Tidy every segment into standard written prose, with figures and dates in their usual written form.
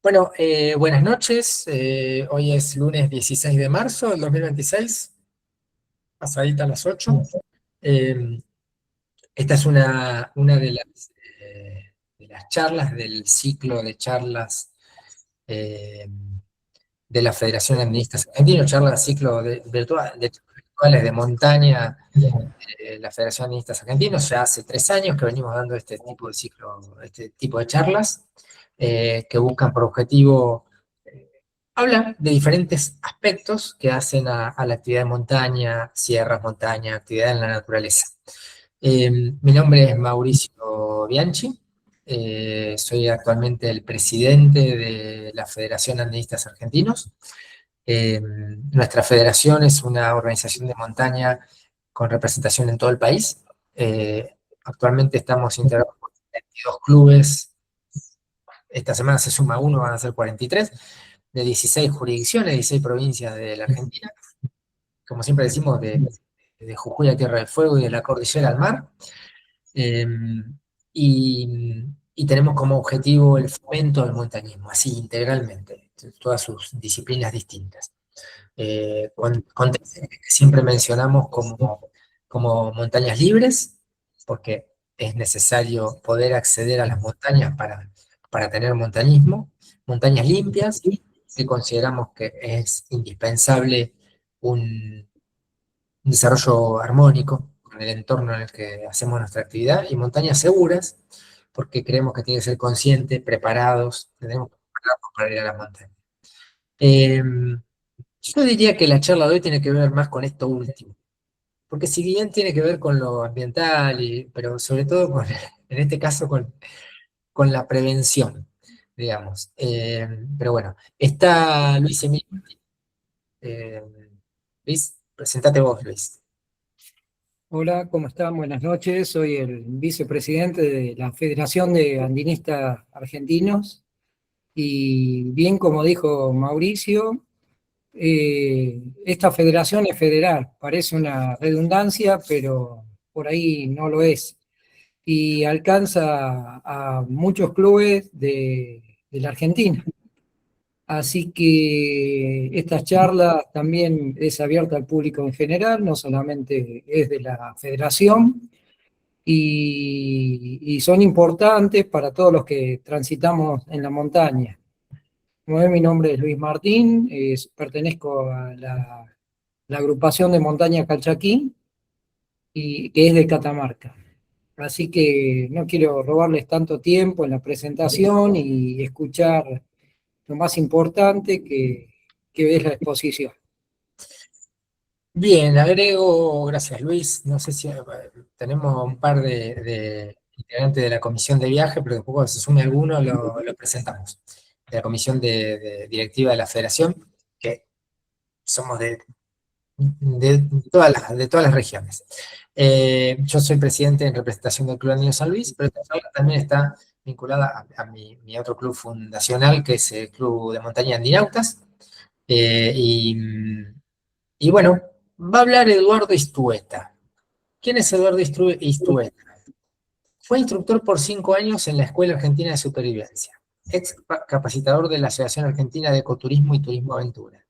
Bueno, buenas noches. Hoy es lunes 16 de marzo del 2026, pasadita a las 8. Esta es una de las charlas del ciclo de charlas eh, de la Federación de Andinistas Argentinos, charlas ciclo virtuales de montaña de la Federación de Andinistas Argentinos. Ya hace 3 años que venimos dando este tipo de ciclo, este tipo de charlas que buscan por objetivo hablar de diferentes aspectos que hacen a la actividad de montaña, sierras, montaña, actividad en la naturaleza. Mi nombre es Mauricio Bianchi, soy actualmente el presidente de la Federación de Andinistas Argentinos. Nuestra federación es una organización de montaña con representación en todo el país. Actualmente estamos integrados por 22 clubes. Esta semana se suma uno, van a ser 43, de 16 jurisdicciones, 16 provincias de la Argentina. Como siempre decimos, de Jujuy a Tierra del Fuego y de la cordillera al mar. Y tenemos como objetivo el fomento del montañismo, así integralmente, todas sus disciplinas distintas. Con que siempre mencionamos como montañas libres, porque es necesario poder acceder a las montañas para tener montañismo, montañas limpias, que consideramos que es indispensable un desarrollo armónico con el entorno en el que hacemos nuestra actividad, y montañas seguras, porque creemos que tiene que ser conscientes, preparados, tenemos que prepararnos para ir a la montaña. Yo diría que la charla de hoy tiene que ver más con esto último, porque si bien tiene que ver con lo ambiental, pero sobre todo en este caso con la prevención, digamos. Pero bueno, está Luis Emilio. Luis, presentate vos, Luis. Hola, ¿cómo están? Buenas noches. Soy el vicepresidente de la Federación de Andinistas Argentinos. Y bien, como dijo Mauricio, esta federación es federal. Parece una redundancia, pero por ahí no lo es. Y alcanza a muchos clubes de la Argentina. Así que esta charla también es abierta al público en general, no solamente es de la federación, y son importantes para todos los que transitamos en la montaña. Como ven, mi nombre es Luis Martín, pertenezco a la agrupación de montaña Calchaquí, que es de Catamarca. Así que no quiero robarles tanto tiempo en la presentación y escuchar lo más importante que es la exposición. Bien, agrego, gracias Luis, no sé si tenemos un par de integrantes de la comisión de viaje, pero después cuando se sume alguno lo presentamos. De la comisión de directiva de la federación, que somos de todas las regiones. Yo soy presidente en representación del Club Andino San Luis, pero esta charla también está vinculada a mi otro club fundacional, que es el Club de Montaña Andinautas. Y bueno, va a hablar Eduardo Istueta. ¿Quién es Eduardo Istueta? Fue instructor por 5 años en la Escuela Argentina de Supervivencia, ex capacitador de la Asociación Argentina de Ecoturismo y Turismo Aventura.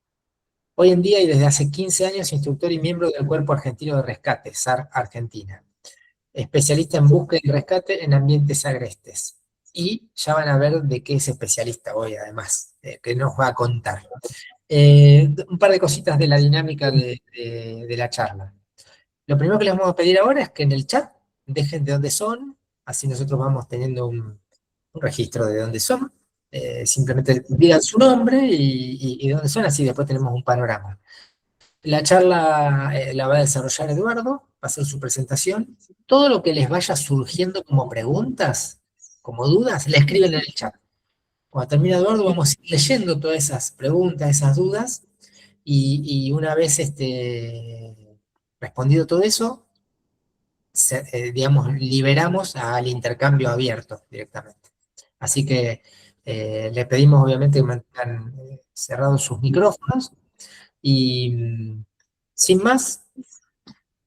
Hoy en día y desde hace 15 años instructor y miembro del Cuerpo Argentino de Rescate, SAR Argentina. Especialista en búsqueda y rescate en ambientes agrestes. Y ya van a ver de qué es especialista hoy, además, que nos va a contar. Un par de cositas de la dinámica de la charla. Lo primero que les vamos a pedir ahora es que en el chat dejen de dónde son, así nosotros vamos teniendo un registro de dónde son. Simplemente digan su nombre y de dónde son, así después tenemos un panorama. La charla la va a desarrollar Eduardo, va a hacer su presentación. Todo lo que les vaya surgiendo como preguntas, como dudas, le escriben en el chat. Cuando termine Eduardo vamos a ir leyendo todas esas preguntas, esas dudas, y una vez respondido todo eso, digamos, liberamos al intercambio abierto directamente. Así que le pedimos obviamente que mantengan cerrados sus micrófonos y sin más,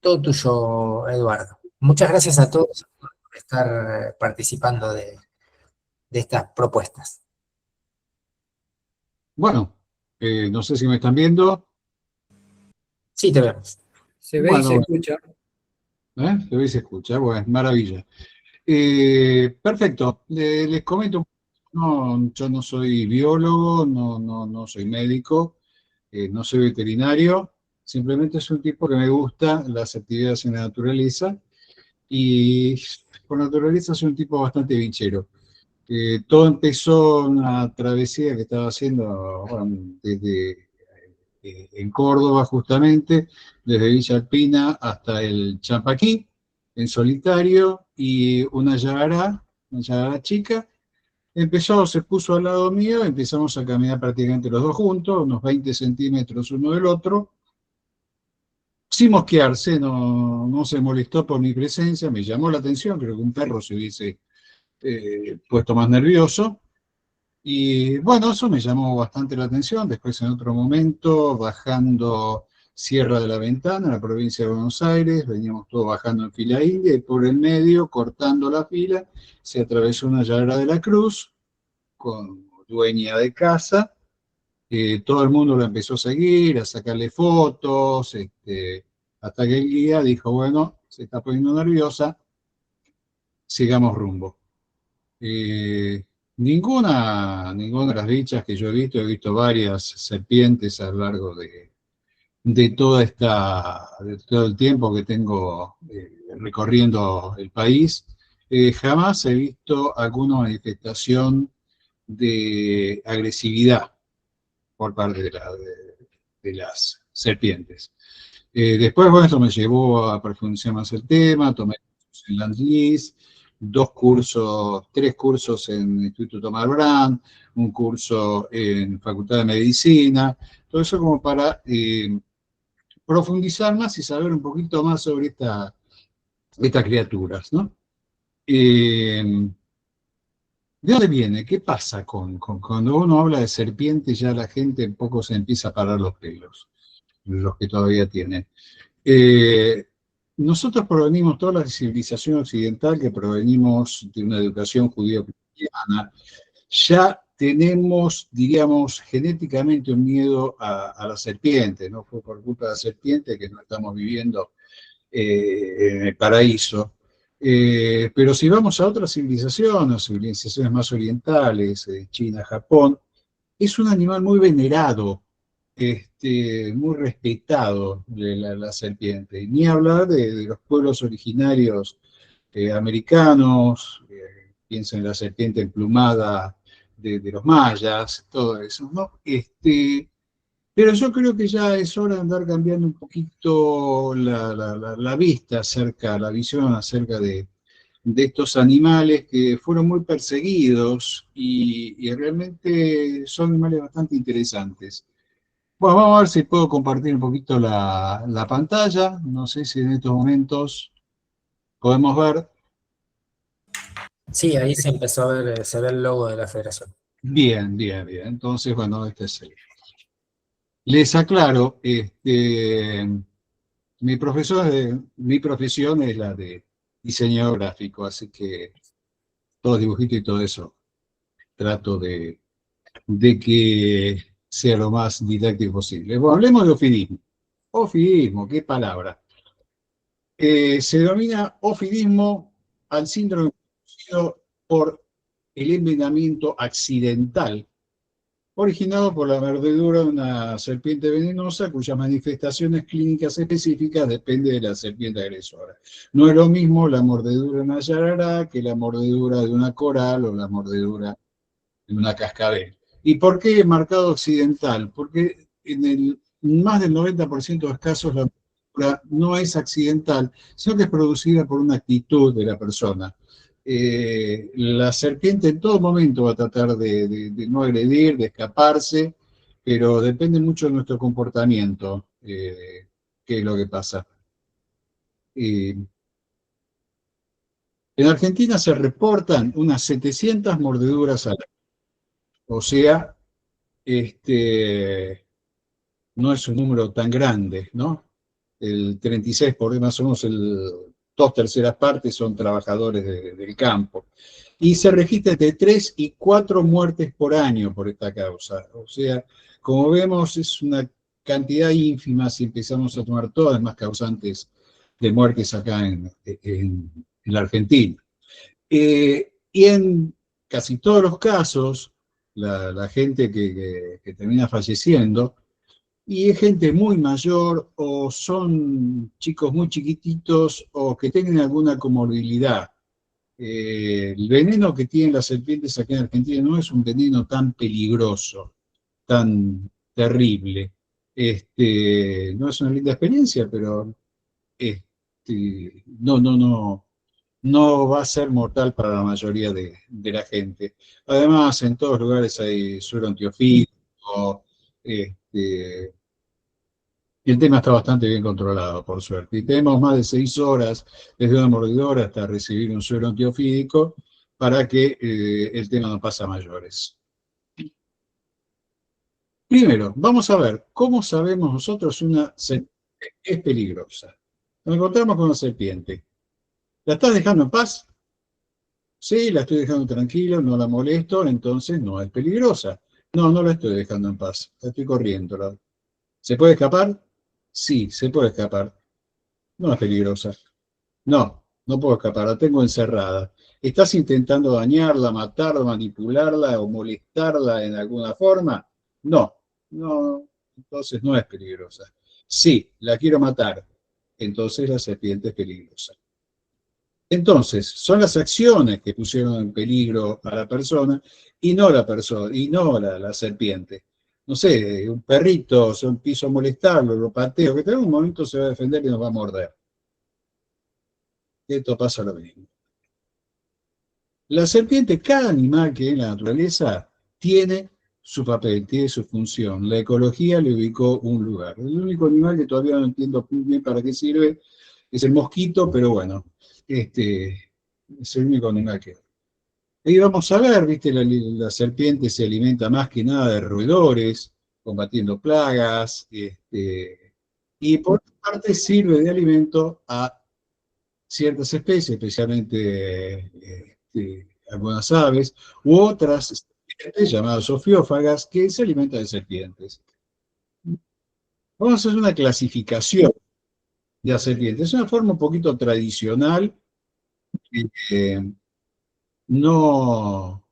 todo tuyo, Eduardo. Muchas gracias a todos por estar participando de estas propuestas. Bueno, no sé si me están viendo. Sí, te vemos. Se ve y se Bueno, escucha. se ve y se escucha, bueno, maravilla. Perfecto, les comento, no, yo no soy biólogo, no soy médico, no soy veterinario, simplemente soy un tipo que me gusta las actividades en la naturaleza y por naturaleza soy un tipo bastante bichero. Todo empezó una travesía que estaba haciendo, bueno, desde en Córdoba justamente, desde Villa Alpina hasta el Champaquí, en solitario, y una yagará chica, se puso al lado mío, empezamos a caminar prácticamente los dos juntos, unos 20 centímetros uno del otro, sin mosquearse, no se molestó por mi presencia, me llamó la atención, creo que un perro se hubiese puesto más nervioso. Y bueno, eso me llamó bastante la atención. Después, en otro momento, bajando Sierra de la Ventana, en la provincia de Buenos Aires, veníamos todos bajando en fila india y por el medio, cortando la fila, se atravesó una Llagra de la Cruz con dueña de casa. Todo el mundo la empezó a seguir, a sacarle fotos, hasta que el guía dijo, bueno, se está poniendo nerviosa, sigamos rumbo. Eh, ninguna de las bichas que yo he visto varias serpientes a lo largo de todo el tiempo que tengo recorriendo el país. Jamás he visto alguna manifestación de agresividad por parte de las serpientes. Después, bueno, esto me llevó a profundizar más el tema, tomé cursos en Landlis, tres cursos en el Instituto Malbrán, un curso en Facultad de Medicina, todo eso como para profundizar más y saber un poquito más sobre estas criaturas, ¿no? ¿De dónde viene? ¿Qué pasa cuando uno habla de serpientes? Ya la gente un poco se empieza a parar los pelos, los que todavía tienen. Eh, Nosotros provenimos, toda la civilización occidental, que provenimos de una educación judío-cristiana, ya tenemos, diríamos, genéticamente un miedo a la serpiente. No fue por culpa de la serpiente que no estamos viviendo en el paraíso. Pero si vamos a otras civilizaciones más orientales, China, Japón, es un animal muy venerado, muy respetado de la serpiente. Ni hablar de los pueblos originarios americanos, pienso en la serpiente emplumada de los mayas, todo eso, ¿no? Pero yo creo que ya es hora de andar cambiando un poquito la vista la visión acerca de estos animales que fueron muy perseguidos y realmente son animales bastante interesantes. Bueno, vamos a ver si puedo compartir un poquito la pantalla. No sé si en estos momentos podemos ver. Sí, ahí se empezó a ver, se ve el logo de la federación. Bien. Entonces, bueno, les aclaro, mi profesión es la de diseñador gráfico, así que todo dibujito y todo eso trato de que sea lo más didáctico posible. Bueno, hablemos de ofidismo. Ofidismo, qué palabra. Se denomina ofidismo al síndrome producido por el envenenamiento accidental, originado por la mordedura de una serpiente venenosa cuyas manifestaciones clínicas específicas dependen de la serpiente agresora. No es lo mismo la mordedura de una yarará que la mordedura de una coral o la mordedura de una cascabel. ¿Y por qué marcado occidental? Porque en más del 90% de los casos la mordedura no es accidental, sino que es producida por una actitud de la persona. La serpiente en todo momento va a tratar de no agredir, de escaparse, pero depende mucho de nuestro comportamiento, qué es lo que pasa. Eh, en Argentina se reportan unas 700 mordeduras al año, o sea, no es un número tan grande, ¿no? El 36, por más o menos, dos terceras partes son trabajadores del campo. Y se registra entre 3 y 4 muertes por año por esta causa. O sea, como vemos, es una cantidad ínfima si empezamos a tomar todas las más causantes de muertes acá en la Argentina. Y en casi todos los casos, la gente que termina falleciendo, y es gente muy mayor, o son chicos muy chiquititos, o que tienen alguna comorbilidad. El veneno que tienen las serpientes aquí en Argentina no es un veneno tan peligroso, tan terrible. No es una linda experiencia, pero no va a ser mortal para la mayoría de la gente. Además, en todos lugares hay suero antiofídico, y el tema está bastante bien controlado, por suerte. Y tenemos más de 6 horas desde una mordidora hasta recibir un suero antiofídico para que el tema no pase a mayores. Primero, vamos a ver cómo sabemos nosotros si una serpiente es peligrosa. Nos encontramos con una serpiente. ¿La estás dejando en paz? Sí, la estoy dejando tranquila, no la molesto, entonces no es peligrosa. No, no la estoy dejando en paz, la estoy corriendo. ¿Se puede escapar? Sí, se puede escapar. No es peligrosa. No, no puedo escapar, la tengo encerrada. ¿Estás intentando dañarla, matarla, manipularla o molestarla en alguna forma? No, no, entonces no es peligrosa. Sí, la quiero matar, entonces la serpiente es peligrosa. Entonces, son las acciones que pusieron en peligro a la persona y no la persona, y no la serpiente. No sé, un perrito, se empiezo a molestarlo, lo pateo, que en un momento se va a defender y nos va a morder. Esto pasa lo mismo. La serpiente, cada animal que hay en la naturaleza tiene su papel, tiene su función. La ecología le ubicó un lugar. El único animal que todavía no entiendo muy bien para qué sirve es el mosquito, pero bueno, es el único animal que hay. Ahí vamos a ver, ¿viste? La serpiente se alimenta más que nada de roedores, combatiendo plagas, y por otra parte sirve de alimento a ciertas especies, especialmente algunas aves, u otras serpientes llamadas ofiófagas que se alimentan de serpientes. Vamos a hacer una clasificación de las serpientes. Es una forma un poquito tradicional, eh, no,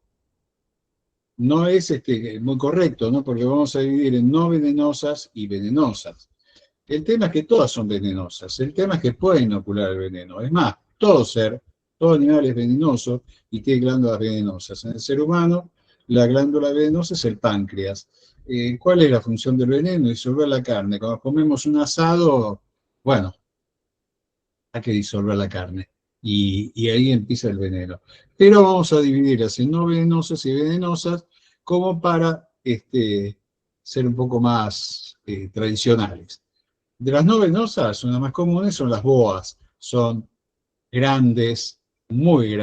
no es muy correcto, ¿no? Porque vamos a dividir en no venenosas y venenosas. El tema es que todas son venenosas, el tema es que pueden inocular el veneno. Es más, todo animal es venenoso y tiene glándulas venenosas. En el ser humano, la glándula venenosa es el páncreas. ¿Cuál es la función del veneno? Disolver la carne. Cuando comemos un asado, bueno, hay que disolver la carne. Y ahí empieza el veneno. Pero vamos a dividirlas en no venenosas y venenosas como para ser un poco más tradicionales. De las no venenosas, una más comunes son las boas. Son grandes, muy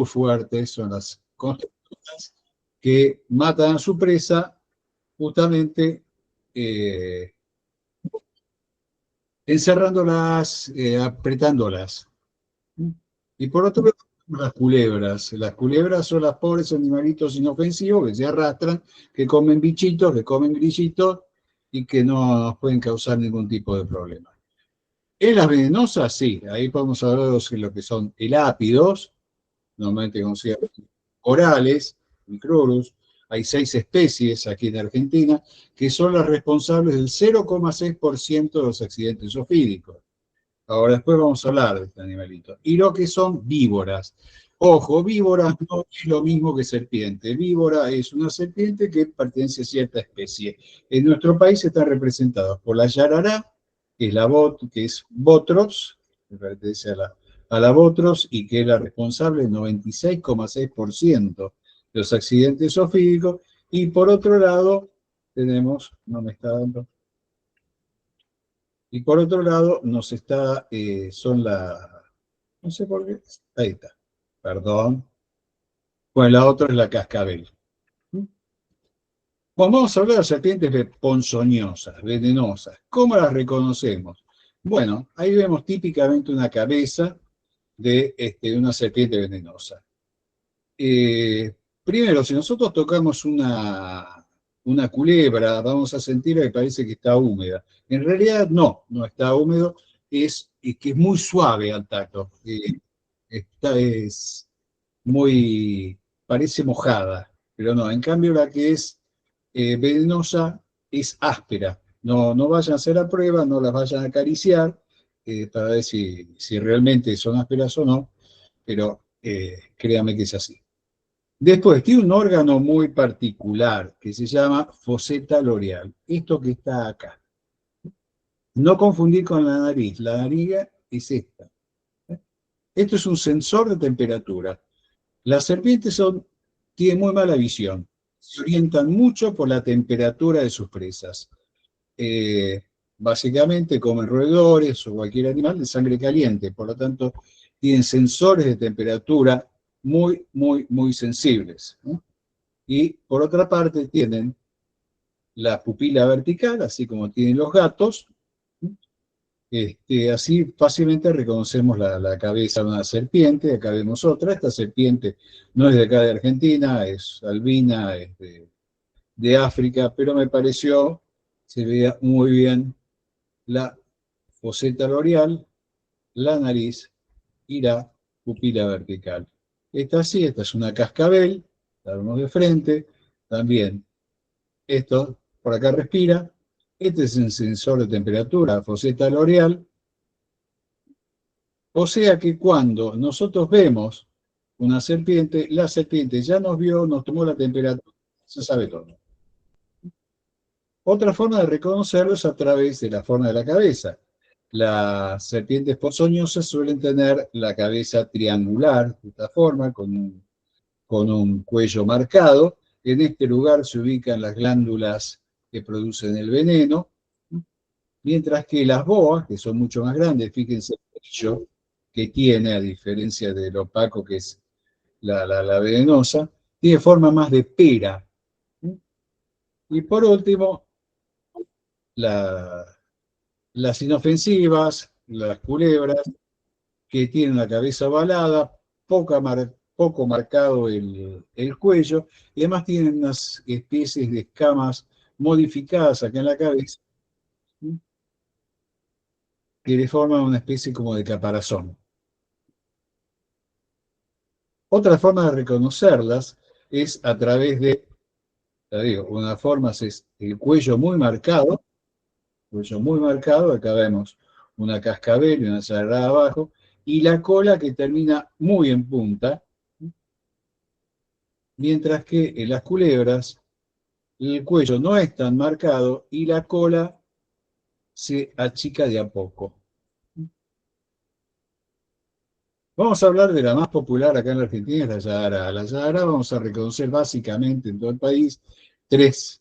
fuertes, son las constructoras que matan a su presa justamente encerrándolas, apretándolas. Y por otro lado, las culebras son los pobres animalitos inofensivos que se arrastran, que comen bichitos, que comen grillitos y que no nos pueden causar ningún tipo de problema. En las venenosas, sí, ahí podemos hablar de lo que son elápidos, normalmente considerados orales, microrus. Hay 6 especies aquí en Argentina que son las responsables del 0,6% de los accidentes zoofídicos. Ahora después vamos a hablar de este animalito. Y lo que son víboras. Ojo, víboras no es lo mismo que serpiente. Víbora es una serpiente que pertenece a cierta especie. En nuestro país están representados por la yarará, que es Bothrops, que pertenece a la Bothrops y que es la responsable del 96,6% de los accidentes zoofídicos. Y por otro lado, tenemos, no me está dando. Y por otro lado, son no sé por qué, ahí está, perdón. Bueno, la otra es la cascabel. Bueno, vamos a hablar de serpientes ponzoñosas, venenosas. ¿Cómo las reconocemos? Bueno, ahí vemos típicamente una cabeza de una serpiente venenosa. Primero, si nosotros tocamos una culebra, vamos a sentir que parece que está húmeda. En realidad no está húmedo, es que es muy suave al tacto. Es muy, parece mojada, pero no. En cambio, la que es venenosa es áspera. No vayan a hacer la prueba, no las vayan a acariciar para ver si realmente son ásperas o no, pero créanme que es así. Después, tiene un órgano muy particular que se llama foseta loreal. Esto que está acá. No confundir con la nariz es esta. Esto es un sensor de temperatura. Las serpientes tienen muy mala visión. Se orientan mucho por la temperatura de sus presas. Básicamente comen roedores o cualquier animal de sangre caliente. Por lo tanto, tienen sensores de temperatura muy sensibles, ¿no? Y por otra parte tienen la pupila vertical, así como tienen los gatos. Así fácilmente reconocemos la cabeza de una serpiente. Acá vemos otra. Esta serpiente no es de acá de Argentina, es albina, es de África, pero me pareció, se veía muy bien la foseta loreal, la nariz y la pupila vertical. Esta sí, esta es una cascabel, la vemos de frente, también esto por acá respira. Este es un sensor de temperatura, foseta loreal. O sea que cuando nosotros vemos una serpiente, la serpiente ya nos vio, nos tomó la temperatura, se sabe todo. Otra forma de reconocerlo es a través de la forma de la cabeza. Las serpientes ponzoñosas suelen tener la cabeza triangular, de esta forma, con un cuello marcado. En este lugar se ubican las glándulas que producen el veneno, mientras que las boas, que son mucho más grandes, fíjense el brillo que tiene, a diferencia del opaco que es la venenosa, tiene forma más de pera. Y por último, las inofensivas, las culebras, que tienen la cabeza ovalada, poco marcado el cuello, y además tienen unas especies de escamas modificadas acá en la cabeza, que le forman una especie como de caparazón. Otra forma de reconocerlas es a través de, ya digo, una forma es el cuello muy marcado, acá vemos una cascabel y una sagrada abajo, y la cola que termina muy en punta, mientras que en las culebras el cuello no es tan marcado y la cola se achica de a poco. Vamos a hablar de la más popular acá en la Argentina, es la Yagara. La Yagara vamos a reconocer básicamente en todo el país tres,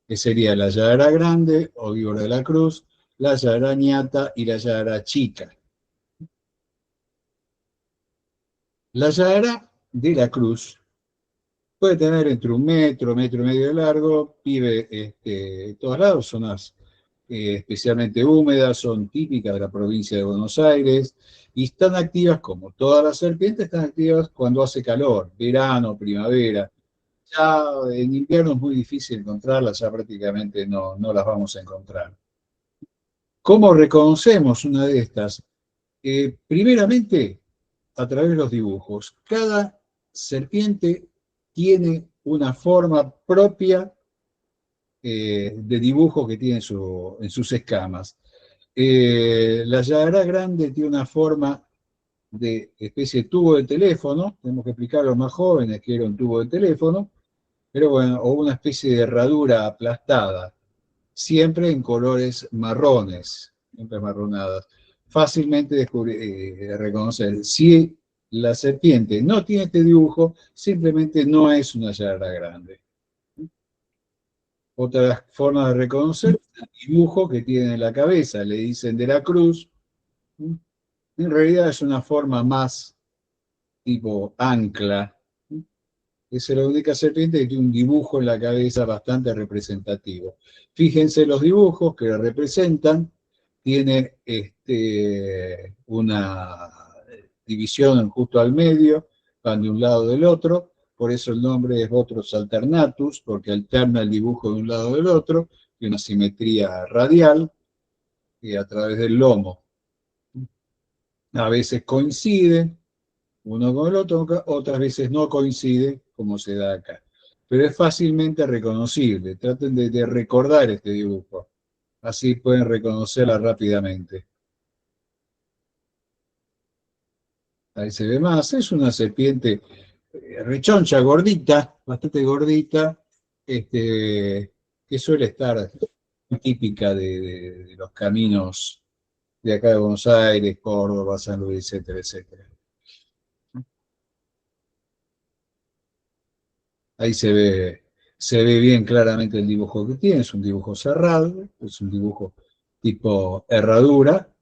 que sería la Yagara grande o víbora de la cruz, la Yagara ñata y la Yagara chica. La Yagara de la cruz puede tener entre 1 metro y medio de largo, vive en todos lados, zonas especialmente húmedas, son típicas de la provincia de Buenos Aires, y están activas, como todas las serpientes, están activas cuando hace calor, verano, primavera. Ya en invierno es muy difícil encontrarlas, ya prácticamente no las vamos a encontrar. ¿Cómo reconocemos una de estas? Primeramente, a través de los dibujos. Cada serpiente tiene una forma propia de dibujo que tiene en sus escamas. La Yagara grande tiene una forma de especie de tubo de teléfono, tenemos que explicar a los más jóvenes que era un tubo de teléfono, pero bueno, o una especie de herradura aplastada, siempre en colores marrones, siempre marronadas. Fácilmente reconocer. Si la serpiente no tiene este dibujo, simplemente no es una Yagara grande. Otra forma de reconocer es el dibujo que tiene en la cabeza, le dicen de la cruz. En realidad es una forma más tipo ancla. Es la única serpiente que tiene un dibujo en la cabeza bastante representativo. Fíjense los dibujos que representan. Tiene una división justo al medio, van de un lado del otro. por eso el nombre es Bothros alternatus, porque alterna el dibujo de un lado del otro, y una simetría radial a través del lomo. A veces coincide uno con el otro, otras veces no coincide, como se da acá. Pero es fácilmente reconocible. Traten de recordar este dibujo. Así pueden reconocerla rápidamente. Ahí se ve más. Es una serpiente rechoncha, gordita, bastante gordita, que suele estar típica de los caminos de acá de Buenos Aires, Córdoba, San Luis, etcétera, etcétera. Ahí se ve bien claramente el dibujo que tiene, es un dibujo cerrado, es un dibujo tipo herradura.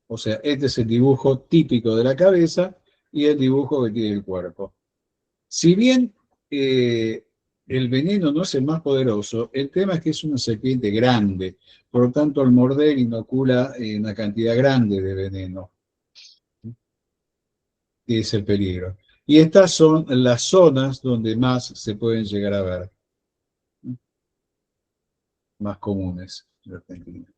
O sea, este es el dibujo típico de la cabeza y el dibujo que tiene el cuerpo. Si bien el veneno no es el más poderoso, el tema es que es una serpiente grande, por lo tanto al morder inocula una cantidad grande de veneno, que es el peligro. Y estas son las zonas donde más se pueden llegar a ver, más comunes en Argentina.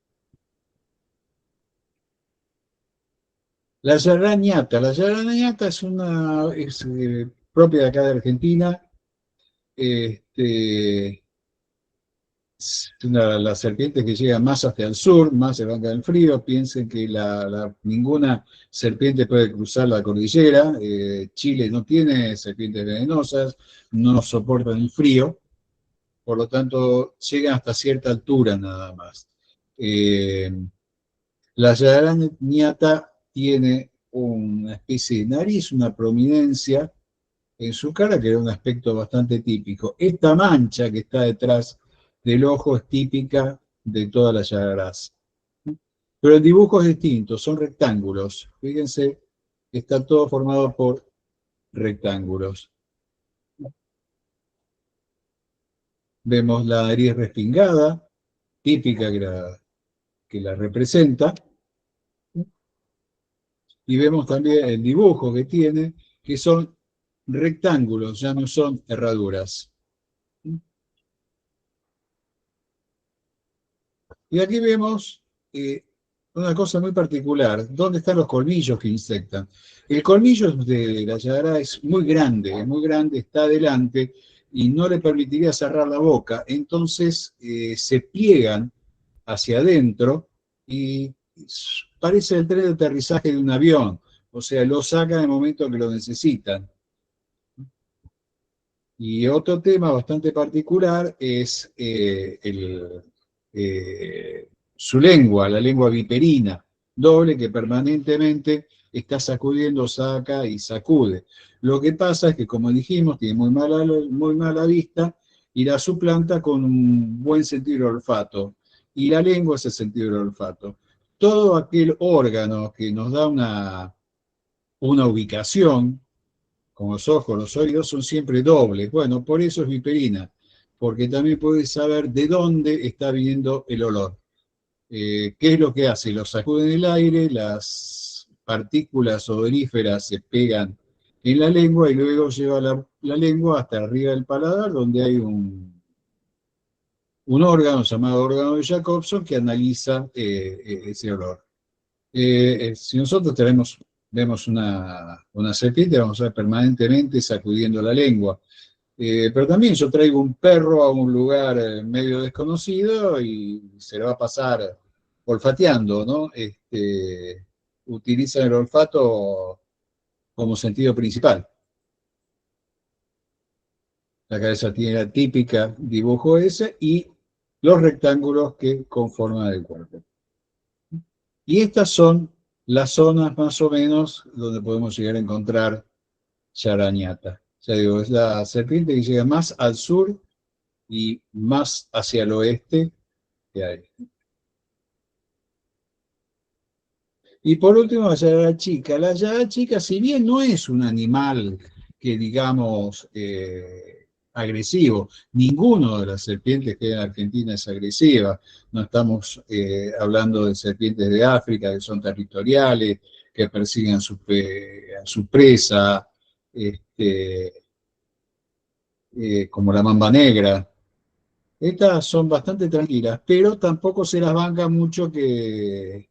La yararañata es propia de acá de Argentina. Es una de las serpientes que llega más hacia el sur, más se banca del frío. Piensen que ninguna serpiente puede cruzar la cordillera. Chile no tiene serpientes venenosas, no soportan el frío, por lo tanto llegan hasta cierta altura nada más. La yararañata tiene una especie de nariz, una prominencia en su cara que era un aspecto bastante típico. Esta mancha que está detrás del ojo es típica de todas las yararás. Pero el dibujo es distinto, son rectángulos. Fíjense, está todo formado por rectángulos. Vemos la nariz respingada, típica que la representa. Y vemos también el dibujo que tiene, que son rectángulos, ya no son herraduras. Y aquí vemos una cosa muy particular, ¿dónde están los colmillos que insectan? El colmillo de la yarará es muy grande, está adelante y no le permitiría cerrar la boca, entonces se pliegan hacia adentro y parece el tren de aterrizaje de un avión, o sea, lo sacan en el momento que lo necesitan. Y otro tema bastante particular es su lengua, la lengua viperina, doble que permanentemente está sacudiendo, saca y sacude. Lo que pasa es que, como dijimos, tiene muy mala vista y la suplanta con un buen sentido del olfato. Y la lengua es el sentido del olfato. Todo aquel órgano que nos da una ubicación, como los ojos, los oídos, son siempre dobles. Bueno, por eso es viperina, porque también puedes saber de dónde está viniendo el olor. ¿Qué es lo que hace? Lo sacude en el aire, las partículas odoríferas se pegan en la lengua y luego lleva la lengua hasta arriba del paladar, donde hay un órgano llamado órgano de Jacobson que analiza ese olor. Si nosotros vemos una serpiente, vamos a ver permanentemente sacudiendo la lengua. Pero también yo traigo un perro a un lugar medio desconocido y se le va a pasar olfateando, ¿no? Utilizan el olfato como sentido principal. La cabeza tiene la típica dibujo ese y los rectángulos que conforman el cuerpo. Y estas son las zonas más o menos donde podemos llegar a encontrar yararañata. Ya digo, es la serpiente que llega más al sur y más hacia el oeste que hay. Y por último, la yarará chica. La yarará chica, si bien no es un animal que digamos agresivo, ninguno de las serpientes que hay en Argentina es agresiva. No estamos hablando de serpientes de África que son territoriales, que persiguen a su presa, como la mamba negra. Estas son bastante tranquilas, pero tampoco se las banca mucho que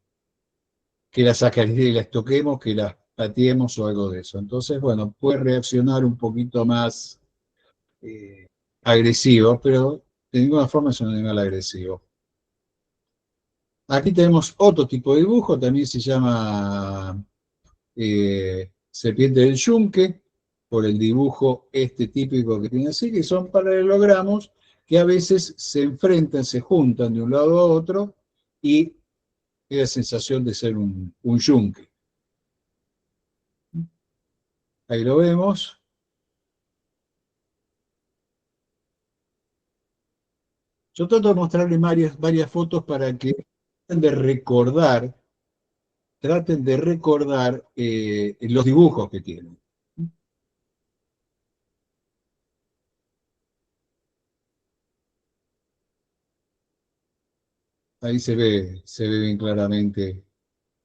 las acariciemos, y las toquemos, que las pateemos o algo de eso. Entonces, bueno, puede reaccionar un poquito más eh, agresivo, pero de ninguna forma es un animal agresivo. Aquí tenemos otro tipo de dibujo, también se llama serpiente del yunque, por el dibujo este típico que tiene así, que son paralelogramos que a veces se enfrentan, se juntan de un lado a otro y da la sensación de ser un yunque. Ahí lo vemos. Yo trato de mostrarle varias fotos para que traten de recordar los dibujos que tienen. Ahí se ve bien claramente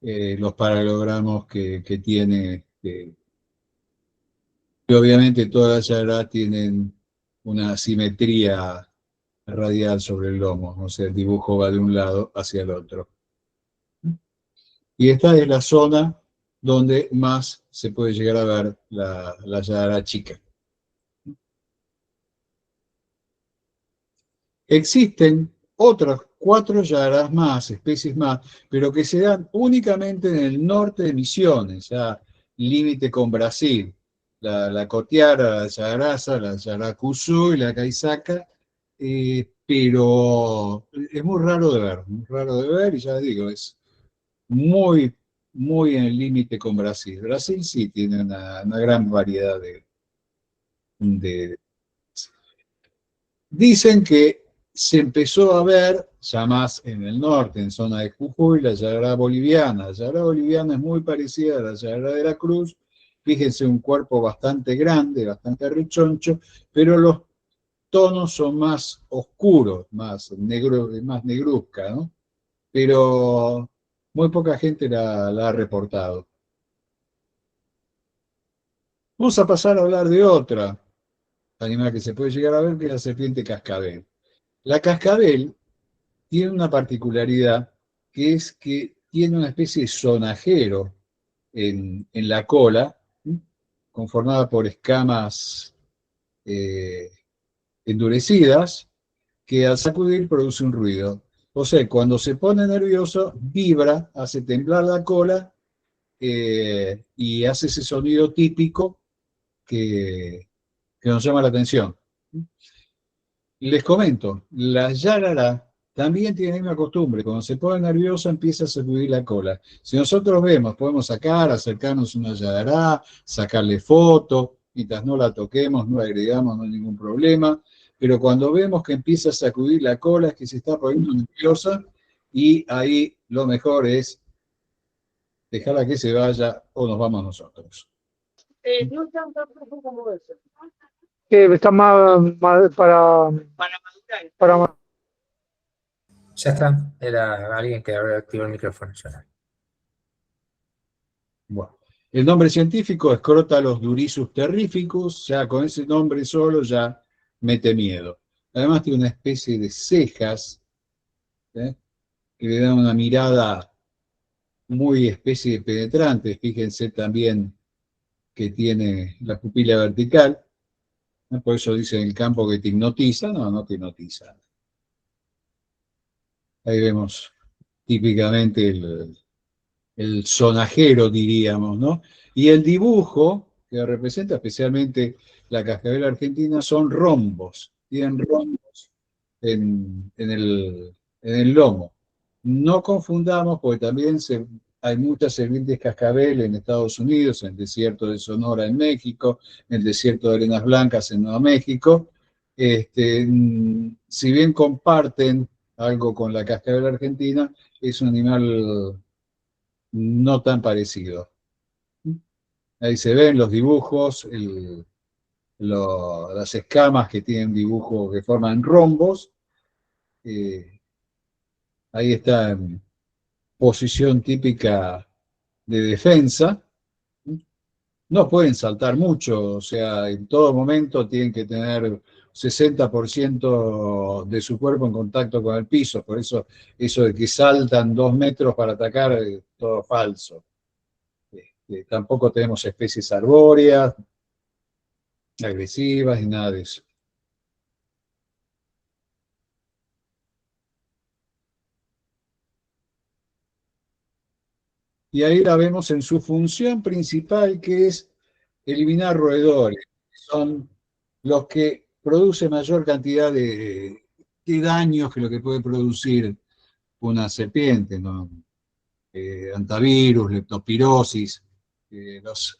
los paralelogramos que tiene. Y obviamente todas las llagas tienen una simetría radial sobre el lomo, o sea, el dibujo va de un lado hacia el otro. Y esta es la zona donde más se puede llegar a ver la llaga chica. Existen otras 4 yaras más, especies más, pero que se dan únicamente en el norte de Misiones, ya límite con Brasil. La cotiara, la yagrasa, la yaracuzú y la caizaca, pero es muy raro de ver, y ya digo, es muy, muy en el límite con Brasil. Brasil sí tiene una gran variedad de. Dicen que se empezó a ver ya más en el norte, en zona de Jujuy, la llagrada boliviana. La llagrada boliviana es muy parecida a la llagrada de la Cruz. Fíjense, un cuerpo bastante grande, bastante rechoncho, pero los tonos son más oscuros, más negruzca, ¿no? Pero muy poca gente la ha reportado. Vamos a pasar a hablar de otra animal que se puede llegar a ver, que es la serpiente cascabel. La cascabel tiene una particularidad, que es que tiene una especie de sonajero en la cola, ¿sí? Conformada por escamas eh, endurecidas, que al sacudir produce un ruido. O sea, cuando se pone nervioso, vibra, hace temblar la cola y hace ese sonido típico que nos llama la atención. Les comento, la yarará también tiene la misma costumbre. Cuando se pone nerviosa empieza a sacudir la cola. Si nosotros vemos, podemos acercarnos una yarará, sacarle foto, mientras no la toquemos, no la agregamos, no hay ningún problema. Pero cuando vemos que empieza a sacudir la cola es que se está poniendo nerviosa, y ahí lo mejor es dejarla que se vaya o nos vamos nosotros. Que está más para. Ya está, era alguien que había activado el micrófono. Ya está. Bueno, el nombre científico es Crotalus durisus terrificus, ya con ese nombre solo ya mete miedo. Además tiene una especie de cejas, ¿eh? Que le dan una mirada muy especie de penetrante. Fíjense también que tiene la pupila vertical, ¿no? Por eso dice en el campo que te hipnotiza. No, no te hipnotiza. Ahí vemos típicamente el sonajero, diríamos, ¿no? Y el dibujo que representa especialmente la cascabel argentina son rombos, tienen rombos en el lomo. No confundamos, porque también hay muchas serpientes cascabel en Estados Unidos, en el desierto de Sonora en México, en el desierto de Arenas Blancas en Nuevo México. Si bien comparten algo con la cascabel argentina, es un animal no tan parecido. Ahí se ven los dibujos, las escamas que tienen dibujos que forman rombos. Ahí está en posición típica de defensa. No pueden saltar mucho, o sea, en todo momento tienen que tener 60% de su cuerpo en contacto con el piso, por eso de que saltan 2 metros para atacar es todo falso. Tampoco tenemos especies arbóreas, agresivas, ni nada de eso. Y ahí la vemos en su función principal, que es eliminar roedores, que son los que producen mayor cantidad de daños que lo que puede producir una serpiente, ¿no? Antivirus, leptospirosis, los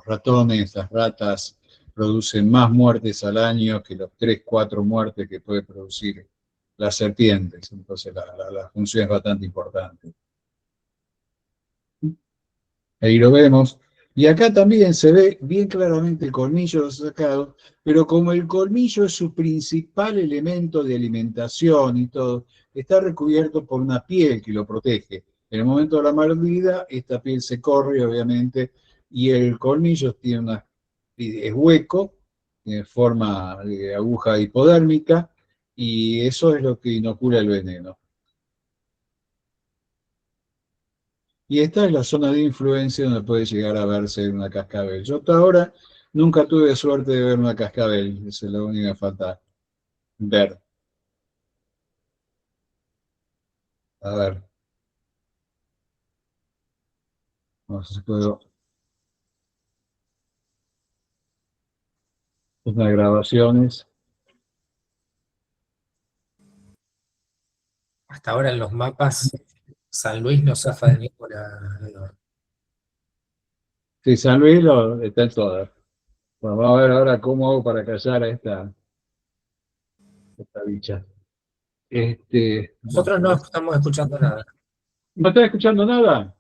ratones, las ratas producen más muertes al año que los 3, 4 muertes que puede producir las serpientes. Entonces la función es bastante importante. Ahí lo vemos. Y acá también se ve bien claramente el colmillo sacado, pero como el colmillo es su principal elemento de alimentación y todo, está recubierto por una piel que lo protege. En el momento de la mordida, esta piel se corre, obviamente, y el colmillo es hueco, tiene forma de aguja hipodérmica, y eso es lo que inocula el veneno. Y esta es la zona de influencia donde puede llegar a verse una cascabel. Yo hasta ahora nunca tuve suerte de ver una cascabel, esa es la única falta ver. A ver, no sé si puedo. Unas grabaciones. Hasta ahora en los mapas, San Luis no zafa de ninguna. Sí, San Luis está en todas. Bueno, vamos a ver ahora cómo hago para callar a esta bicha. Nosotros no estamos escuchando nada. ¿No estás escuchando nada?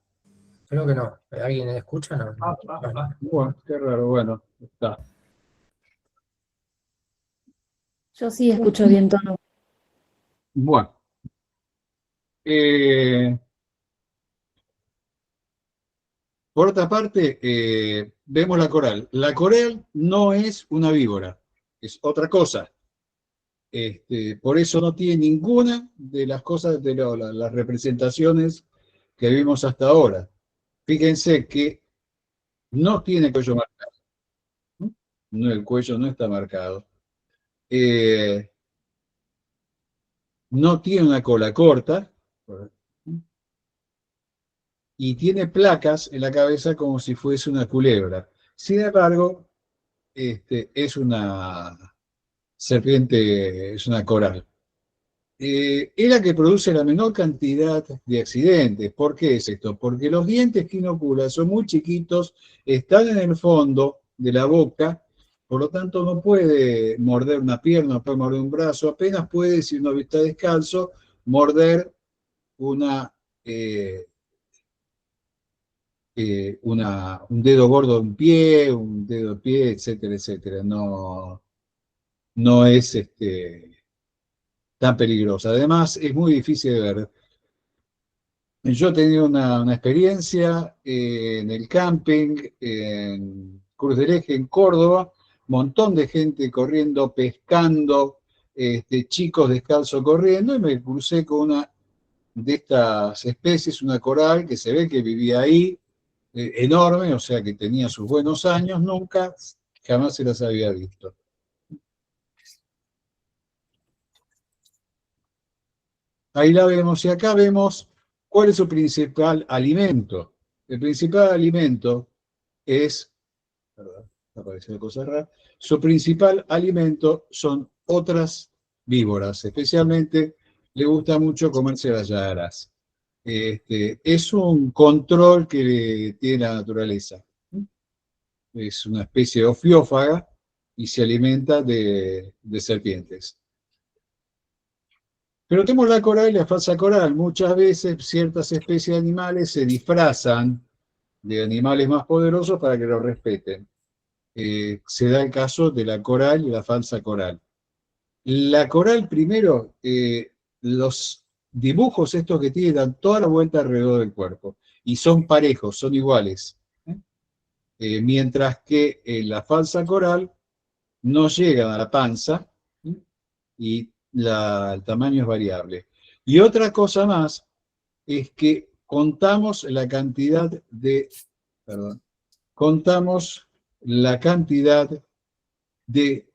Creo que no. ¿Alguien escucha? No. Bueno, qué raro, bueno, está. Yo sí escucho bien tono. Bueno. Por otra parte, vemos la coral. La coral no es una víbora, es otra cosa. Por eso no tiene ninguna de las cosas de las representaciones que vimos hasta ahora. Fíjense que no tiene cuello marcado. No, el cuello no está marcado. No tiene una cola corta. Y tiene placas en la cabeza como si fuese una culebra. Sin embargo, es una serpiente, es una coral. Es la que produce la menor cantidad de accidentes. ¿Por qué es esto? Porque los dientes que inocula son muy chiquitos, están en el fondo de la boca, por lo tanto no puede morder una pierna, no puede morder un brazo, apenas puede, si uno está descalzo, morder eh, un dedo gordo de un pie, un dedo de pie, etcétera, etcétera. No es tan peligrosa. Además, es muy difícil de ver. Yo he tenido una experiencia en el camping, en Cruz del Eje, en Córdoba, montón de gente corriendo, pescando, chicos descalzos corriendo, y me crucé con una de estas especies, una coral que se ve que vivía ahí, enorme, o sea que tenía sus buenos años, jamás se las había visto. Ahí la vemos, y acá vemos cuál es su principal alimento. El principal alimento es, perdón, aparece una cosa rara, su principal alimento son otras víboras, especialmente le gusta mucho comerse las yaras. Es un control que tiene la naturaleza. Es una especie ofiófaga y se alimenta de serpientes. Pero tenemos la coral y la falsa coral. Muchas veces ciertas especies de animales se disfrazan de animales más poderosos para que los respeten. Se da el caso de la coral y la falsa coral. La coral, primero, los dibujos estos que tiene dan toda la vuelta alrededor del cuerpo. y son parejos, son iguales. Mientras que la falsa coral no llegan a la panza y el tamaño es variable. Y otra cosa más es que contamos la cantidad de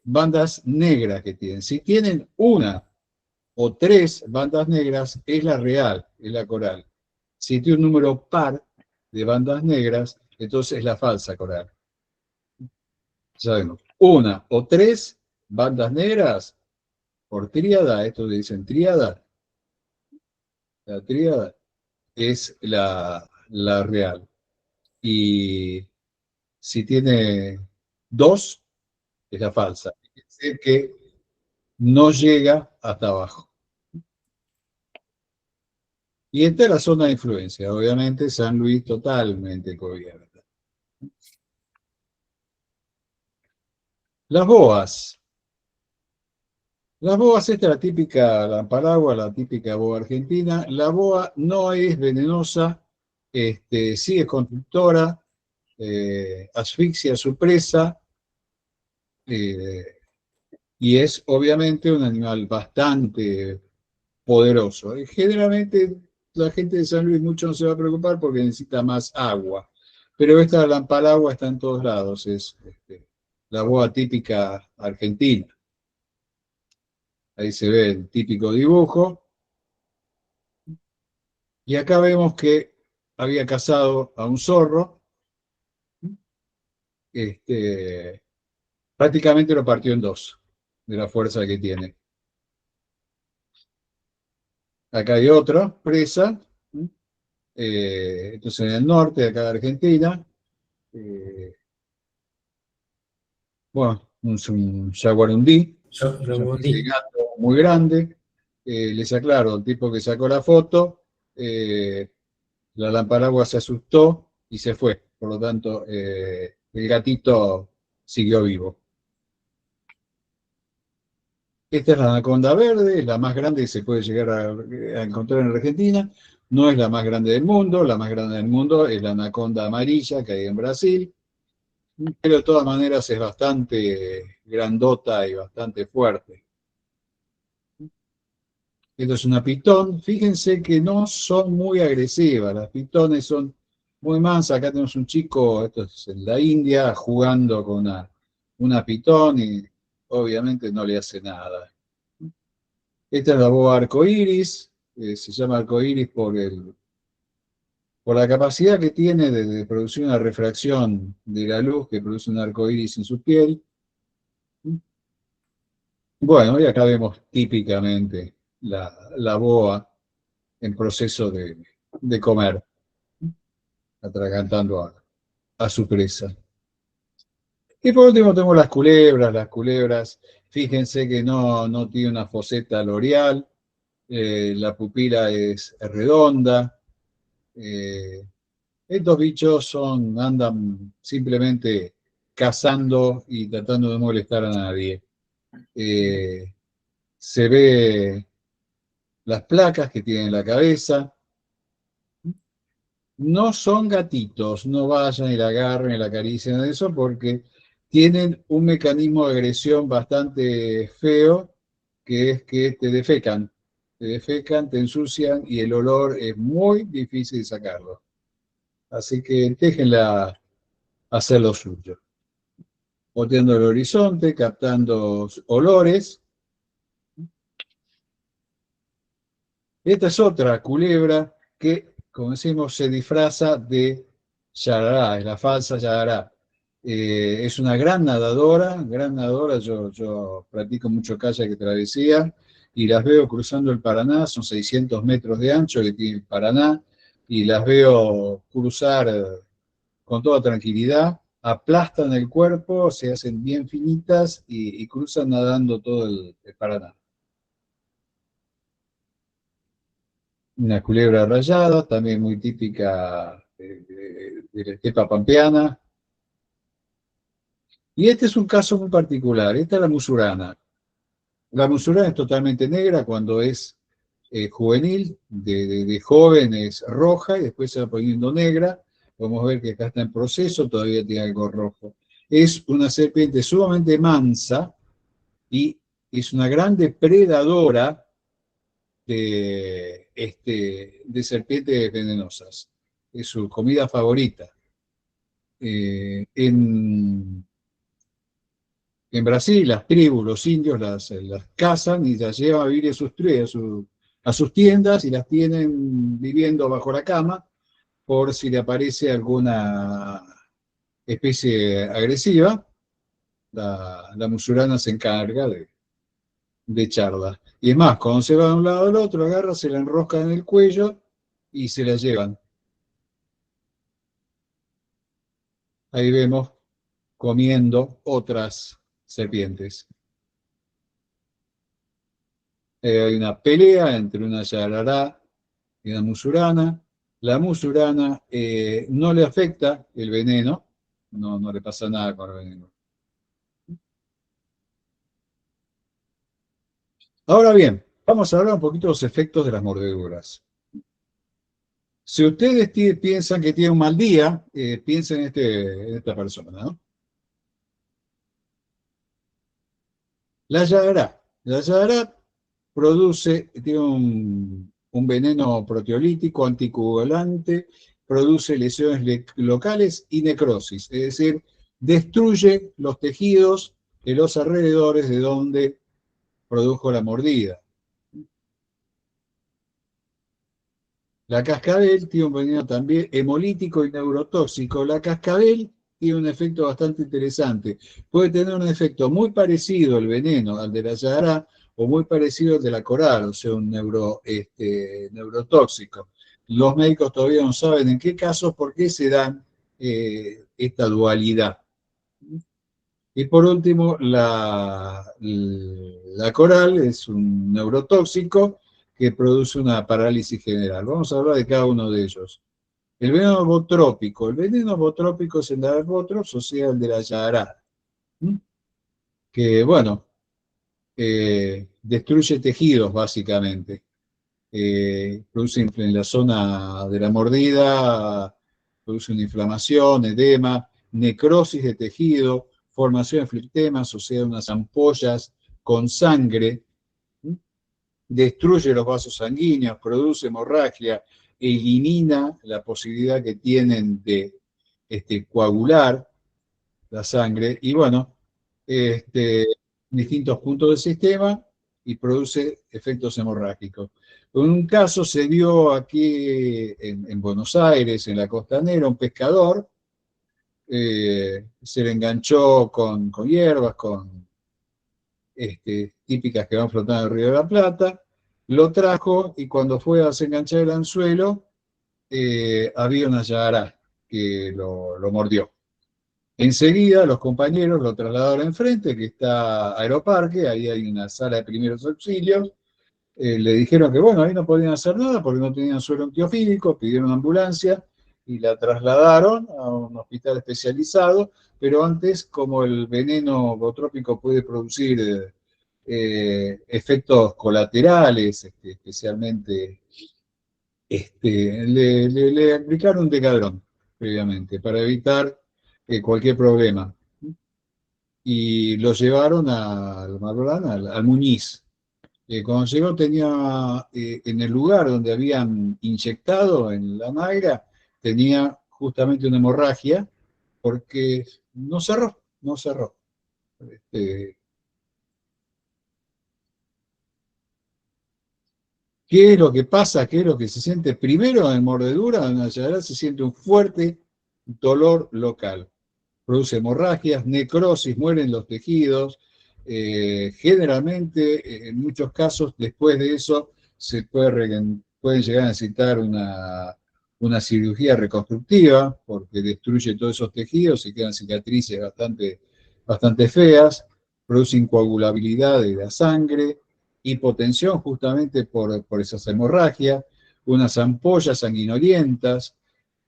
bandas negras que tienen. Si tienen una o tres bandas negras, es la real, es la coral. Si tiene un número par de bandas negras, entonces es la falsa coral. Sabemos, una o tres bandas negras por tríada, esto le dicen tríada, la tríada es la real. Y si tiene dos, es la falsa. Es decir, que no llega hasta abajo. Y esta es la zona de influencia. Obviamente San Luis totalmente cubierta. Las boas. Las boas, esta es la típica lampalagua, la típica boa argentina. La boa no es venenosa, sí es constructora, asfixia a su presa, y es obviamente un animal bastante poderoso. Generalmente la gente de San Luis mucho no se va a preocupar porque necesita más agua, pero esta lampalagua está en todos lados, es la boa típica argentina. Ahí se ve el típico dibujo. Y acá vemos que había cazado a un zorro, prácticamente lo partió en dos, de la fuerza que tiene. Acá hay otra presa, entonces en el norte, de acá de Argentina, bueno, un jaguarundí, Yo es una lo especie de di. gato muy grande. Les aclaro, el tipo que sacó la foto, la lamparaguas se asustó y se fue. Por lo tanto, el gatito siguió vivo. Esta es la anaconda verde, es la más grande que se puede llegar a encontrar en Argentina. No es la más grande del mundo, la más grande del mundo es la anaconda amarilla que hay en Brasil, pero de todas maneras es bastante grandota y bastante fuerte. Esto es una pitón. Fíjense que no son muy agresivas. Las pitones son muy mansas. Acá tenemos un chico, esto es en la India, jugando con una pitón y obviamente no le hace nada. Esta es la boa arcoíris. Se llama arcoíris por la capacidad que tiene de producir una refracción de la luz que produce un arcoíris en su piel. Bueno, y acá vemos típicamente la boa en proceso de comer, atragantando a su presa. Y por último tenemos las culebras. Las culebras, fíjense que no tiene una foseta loreal, la pupila es redonda. Estos bichos andan simplemente cazando y tratando de molestar a nadie. Se ve las placas que tienen en la cabeza. No son gatitos, no vayan y la agarren y la acaricien de eso porque tienen un mecanismo de agresión bastante feo, que es que te defecan, te ensucian y el olor es muy difícil de sacarlo. Así que déjenla hacer lo suyo. Boteando el horizonte, captando olores. Esta es otra culebra que, como decimos, se disfraza de yarará, es la falsa yarará. Es una gran nadadora, yo practico mucho kayak y travesía, y las veo cruzando el Paraná, son 600 metros de ancho que tiene el Paraná, y las veo cruzar con toda tranquilidad, aplastan el cuerpo, se hacen bien finitas y cruzan nadando todo el Paraná. Una culebra rayada, también muy típica de la estepa pampeana. Y este es un caso muy particular, esta es la musurana. La musurana es totalmente negra cuando es juvenil, de joven es roja y después se va poniendo negra. Podemos ver que acá está en proceso, todavía tiene algo rojo. Es una serpiente sumamente mansa y es una gran depredadora de serpientes venenosas. Es su comida favorita. En Brasil, las tribus, los indios las cazan y las llevan a vivir a sus tiendas y las tienen viviendo bajo la cama por si le aparece alguna especie agresiva. La musurana se encarga de echarla. Y es más, cuando se va de un lado al otro, agarra, se la enrosca en el cuello y se la llevan. Ahí vemos comiendo otras serpientes. Hay una pelea entre una yarará y una musurana. La musurana no le afecta el veneno, no le pasa nada con el veneno. Ahora bien, vamos a hablar un poquito de los efectos de las mordeduras. Si ustedes piensan que tiene un mal día, piensen en esta persona, ¿no? La yarará tiene un veneno proteolítico, anticoagulante, produce lesiones locales y necrosis, es decir, destruye los tejidos de los alrededores de donde produjo la mordida. La cascabel tiene un veneno también hemolítico y neurotóxico. La cascabel tiene un efecto bastante interesante. Puede tener un efecto muy parecido el veneno al de la yarará o muy parecido al de la coral, o sea, un neurotóxico. Los médicos todavía no saben en qué casos, por qué se dan esta dualidad. Y por último, la coral es un neurotóxico que produce una parálisis general. Vamos a hablar de cada uno de ellos. El veneno botrópico. El veneno botrópico es el de Botrops, o sea, el de la yarará. Que, bueno, destruye tejidos, básicamente. Produce en la zona de la mordida, produce una inflamación, edema, necrosis de tejido, formación de fliptemas, o sea, unas ampollas con sangre, destruye los vasos sanguíneos, produce hemorragia, elimina la posibilidad que tienen de coagular la sangre, y bueno, distintos puntos del sistema y produce efectos hemorrágicos. En un caso se dio aquí en Buenos Aires, en la costanera, un pescador, se le enganchó con hierbas, típicas que van flotando en el Río de la Plata, lo trajo y cuando fue a desenganchar el anzuelo, había una yarará que lo mordió. Enseguida los compañeros lo trasladaron enfrente, que está Aeroparque, ahí hay una sala de primeros auxilios, le dijeron que bueno, ahí no podían hacer nada porque no tenían suero antiofílico, pidieron una ambulancia y la trasladaron a un hospital especializado, pero antes, como el veneno botrópico puede producir efectos colaterales, especialmente, le aplicaron un decadrón previamente para evitar cualquier problema. Y lo llevaron al Muñiz. Cuando llegó tenía, en el lugar donde habían inyectado en la nagra, tenía justamente una hemorragia porque no cerró. ¿Qué es lo que pasa? ¿Qué es lo que se siente? Primero, en mordedura, en la yarará se siente un fuerte dolor local. Produce hemorragias, necrosis, mueren los tejidos. Generalmente, en muchos casos, después de eso, pueden llegar a necesitar una cirugía reconstructiva, porque destruye todos esos tejidos y quedan cicatrices bastante feas, produce incoagulabilidad de la sangre, hipotensión justamente por esas hemorragias, unas ampollas sanguinolientas,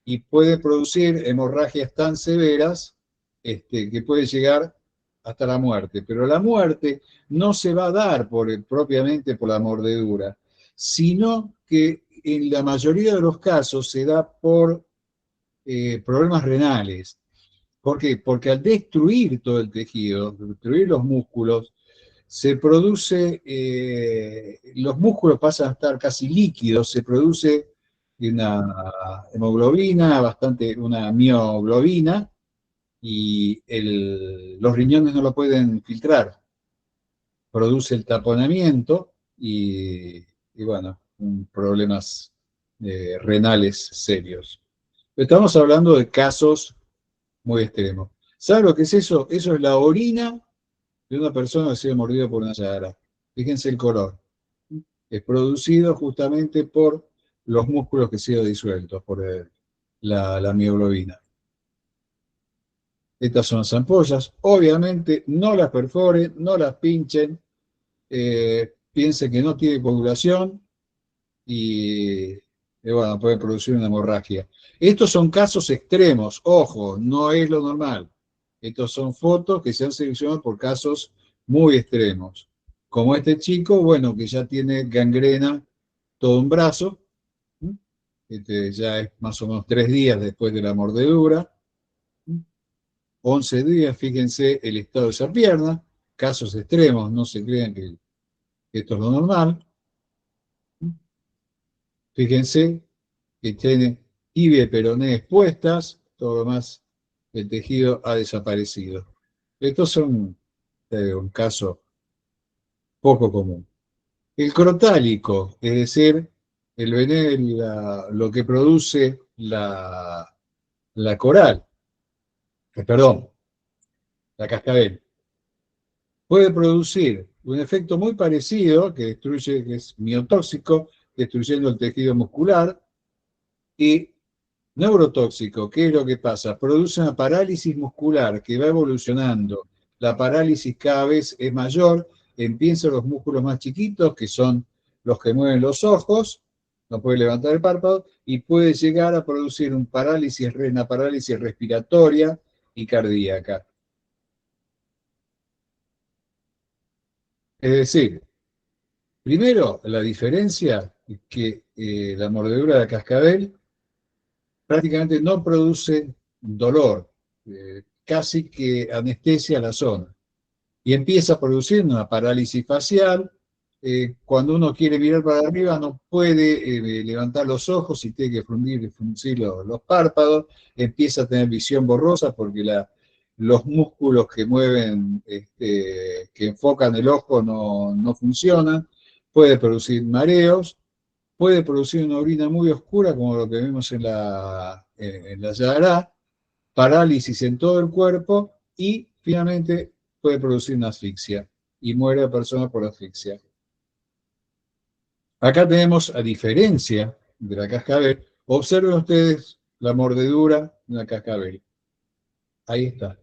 y puede producir hemorragias tan severas que puede llegar hasta la muerte. Pero la muerte no se va a dar propiamente por la mordedura, sino que en la mayoría de los casos se da por problemas renales. ¿Por qué? Porque al destruir todo el tejido, destruir los músculos, se produce, los músculos pasan a estar casi líquidos, se produce una hemoglobina, una mioglobina, y los riñones no lo pueden filtrar. Produce el taponamiento y bueno, problemas renales serios. Estamos hablando de casos muy extremos. ¿Sabe lo que es eso? Eso es la orina de una persona que ha sido mordida por una llaga. Fíjense el color. Es producido justamente por los músculos que han sido disueltos, por la mioglobina. Estas son las ampollas. Obviamente no las perforen, no las pinchen. Piensen que no tiene coagulación y bueno, puede producir una hemorragia. Estos son casos extremos, ojo, no es lo normal. Estos son fotos que se han seleccionado por casos muy extremos. Como este chico, bueno, que ya tiene gangrena todo un brazo. Ya es más o menos 3 días después de la mordedura. 11 días, fíjense el estado de esa pierna. Casos extremos, no se crean que esto es lo normal. Fíjense que tiene tibia y peroné expuestas, todo lo más, el tejido ha desaparecido. Estos son un caso poco común. El crotálico, es decir, el veneno, lo que produce la coral, perdón, la cascabel, puede producir un efecto muy parecido, que es miotóxico, destruyendo el tejido muscular, y neurotóxico. ¿Qué es lo que pasa? Produce una parálisis muscular que va evolucionando. La parálisis cada vez es mayor, empiezan los músculos más chiquitos, que son los que mueven los ojos, no puede levantar el párpado, y puede llegar a producir una parálisis respiratoria y cardíaca. Es decir, primero, la diferencia es que la mordedura de cascabel prácticamente no produce dolor, casi que anestesia la zona. Y empieza a producir una parálisis facial. Cuando uno quiere mirar para arriba no puede levantar los ojos y tiene que fruncir los párpados. Empieza a tener visión borrosa porque los músculos que mueven, que enfocan el ojo no funcionan. Puede producir mareos. Puede producir una orina muy oscura, como lo que vemos en la Yarará, parálisis en todo el cuerpo y finalmente puede producir una asfixia y muere la persona por asfixia. Acá tenemos, a diferencia de la cascabel, observen ustedes la mordedura de la cascabel. Ahí está.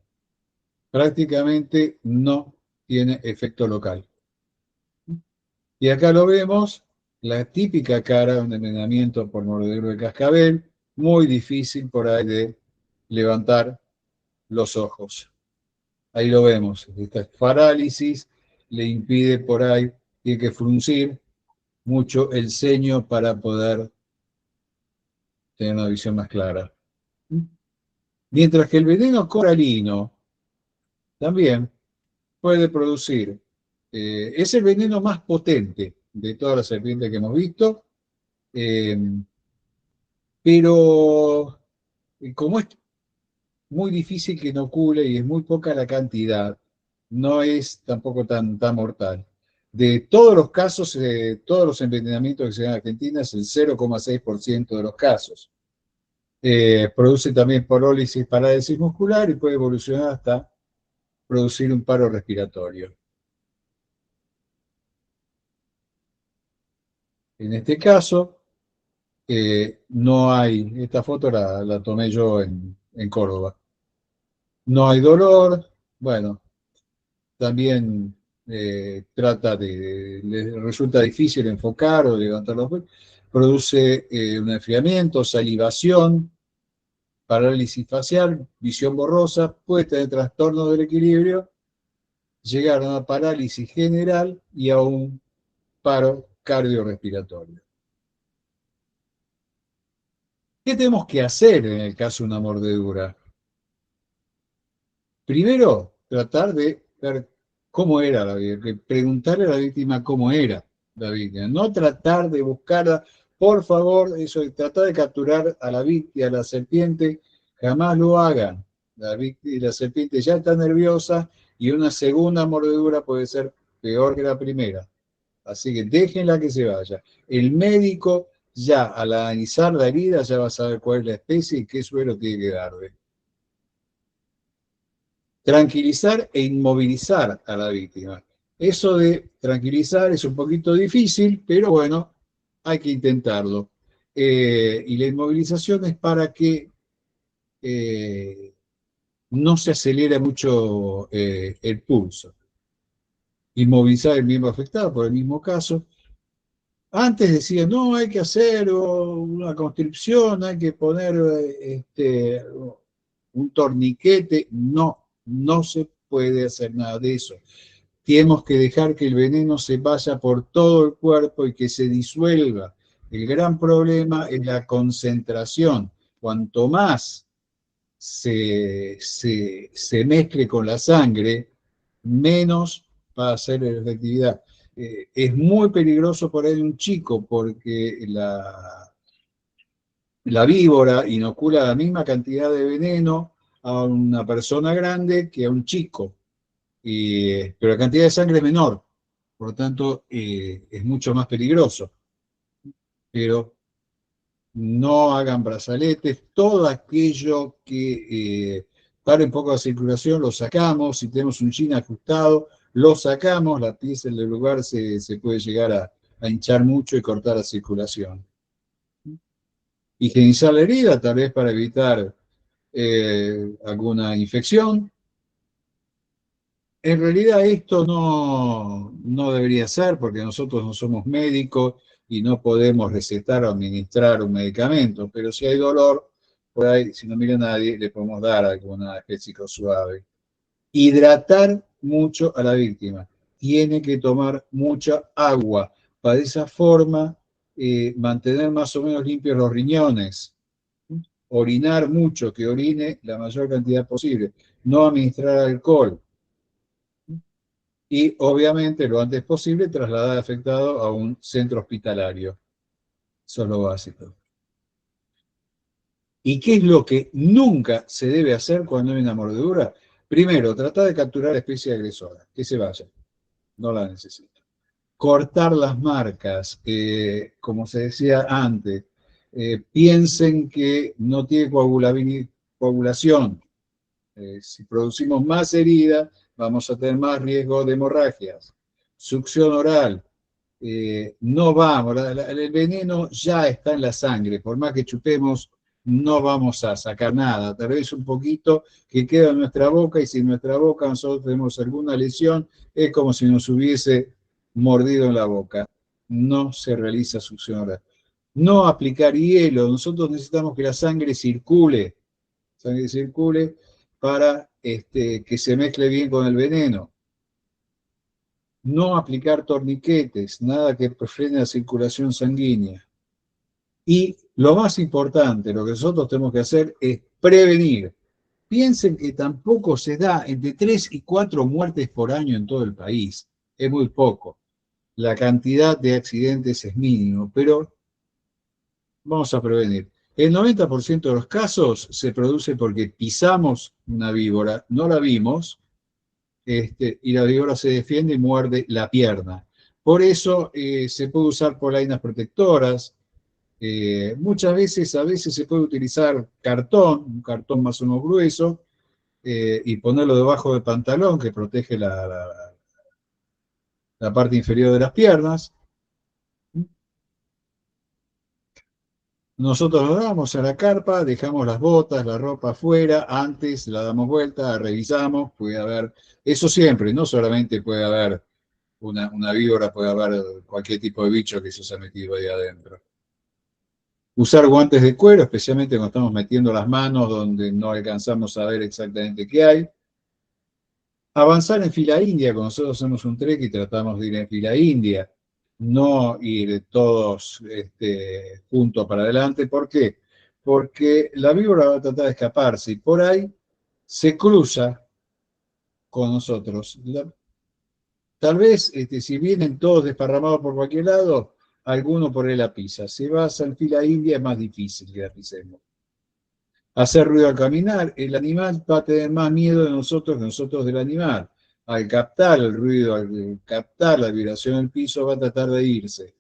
Prácticamente no tiene efecto local. Y acá lo vemos, la típica cara de un envenenamiento por mordedura de cascabel, muy difícil por ahí de levantar los ojos. Ahí lo vemos, esta parálisis le impide por ahí, tiene que fruncir mucho el ceño para poder tener una visión más clara. Mientras que el veneno coralino también puede producir, es el veneno más potente de todas las serpientes que hemos visto, pero como es muy difícil que inocule y es muy poca la cantidad, no es tampoco tan mortal. De todos los casos, todos los envenenamientos que se dan en Argentina, es el 0,6% de los casos. Produce también parálisis muscular y puede evolucionar hasta producir un paro respiratorio. En este caso, no hay, esta foto la tomé yo en Córdoba. No hay dolor, bueno, también le resulta difícil enfocar o levantar los brazos, produce un enfriamiento, salivación, parálisis facial, visión borrosa, puede tener trastorno del equilibrio, llegar a una parálisis general y a un paro cardiorrespiratorio. ¿Qué tenemos que hacer en el caso de una mordedura? Primero, tratar de ver cómo era la víctima, preguntarle a la víctima cómo era la víctima, no tratar de buscarla, por favor, eso de tratar de capturar a la víctima, a la serpiente, jamás lo hagan. La serpiente ya está nerviosa y una segunda mordedura puede ser peor que la primera. Así que déjenla que se vaya. El médico ya al analizar la herida ya va a saber cuál es la especie y qué suero tiene que darle. Tranquilizar e inmovilizar a la víctima. Eso de tranquilizar es un poquito difícil, pero bueno, hay que intentarlo. Y la inmovilización es para que no se acelere mucho el pulso. Inmovilizar el miembro afectado por el mismo caso. Antes decían, no, hay que hacer una constricción, hay que poner un torniquete. No, no se puede hacer nada de eso. Tenemos que dejar que el veneno se vaya por todo el cuerpo y que se disuelva. El gran problema es la concentración. Cuanto más se mezcle con la sangre, menos va a ser la efectividad. Es muy peligroso por ahí un chico porque la víbora inocula la misma cantidad de veneno a una persona grande que a un chico, pero la cantidad de sangre es menor, por lo tanto es mucho más peligroso. Pero no hagan brazaletes, todo aquello que pare un poco la circulación lo sacamos, si tenemos un jean ajustado, lo sacamos, la pieza del lugar se puede llegar a hinchar mucho y cortar la circulación. Higienizar la herida, tal vez para evitar alguna infección. En realidad esto no debería ser porque nosotros no somos médicos y no podemos recetar o administrar un medicamento, pero si hay dolor, por ahí, si no mira a nadie, le podemos dar alguna analgésico suave. Hidratar mucho a la víctima. Tiene que tomar mucha agua. Para de esa forma mantener más o menos limpios los riñones. Orinar mucho, que orine la mayor cantidad posible. No administrar alcohol. Y obviamente lo antes posible trasladar al afectado a un centro hospitalario. Eso es lo básico. ¿Y qué es lo que nunca se debe hacer cuando hay una mordedura? Primero, tratar de capturar a la especie agresora, que se vaya, no la necesita. Cortar las marcas, como se decía antes, piensen que no tiene coagulación. Si producimos más herida, vamos a tener más riesgo de hemorragias. Succión oral. No vamos, el veneno ya está en la sangre, por más que chupemos, no vamos a sacar nada, tal vez un poquito que queda en nuestra boca, y si en nuestra boca nosotros tenemos alguna lesión, es como si nos hubiese mordido en la boca. No se realiza succión oral. No aplicar hielo, nosotros necesitamos que la sangre circule para que se mezcle bien con el veneno. No aplicar torniquetes, nada que frene la circulación sanguínea. Y lo más importante, lo que nosotros tenemos que hacer es prevenir. Piensen que tampoco se da entre 3 y 4 muertes por año en todo el país. Es muy poco. La cantidad de accidentes es mínimo, pero vamos a prevenir. El 90% de los casos se produce porque pisamos una víbora, no la vimos, y la víbora se defiende y muerde la pierna. Por eso se puede usar polainas protectoras. Muchas veces, a veces se puede utilizar cartón, un cartón más o menos grueso, y ponerlo debajo del pantalón que protege la parte inferior de las piernas. Nosotros nos vamos a la carpa, dejamos las botas, la ropa afuera, antes la damos vuelta, la revisamos, puede haber, eso siempre, no solamente puede haber una víbora, puede haber cualquier tipo de bicho que se haya metido ahí adentro. Usar guantes de cuero, especialmente cuando estamos metiendo las manos donde no alcanzamos a ver exactamente qué hay. Avanzar en fila india, cuando nosotros hacemos un trek y tratamos de ir en fila india. no ir todos juntos para adelante. ¿Por qué? Porque la víbora va a tratar de escaparse y por ahí se cruza con nosotros. Tal vez, si vienen todos desparramados por cualquier lado, alguno por ahí la pisa. Si vas en fila india es más difícil que la pisemos. Hacer ruido al caminar, el animal va a tener más miedo de nosotros que nosotros del animal. Al captar el ruido, al captar la vibración del piso, va a tratar de irse.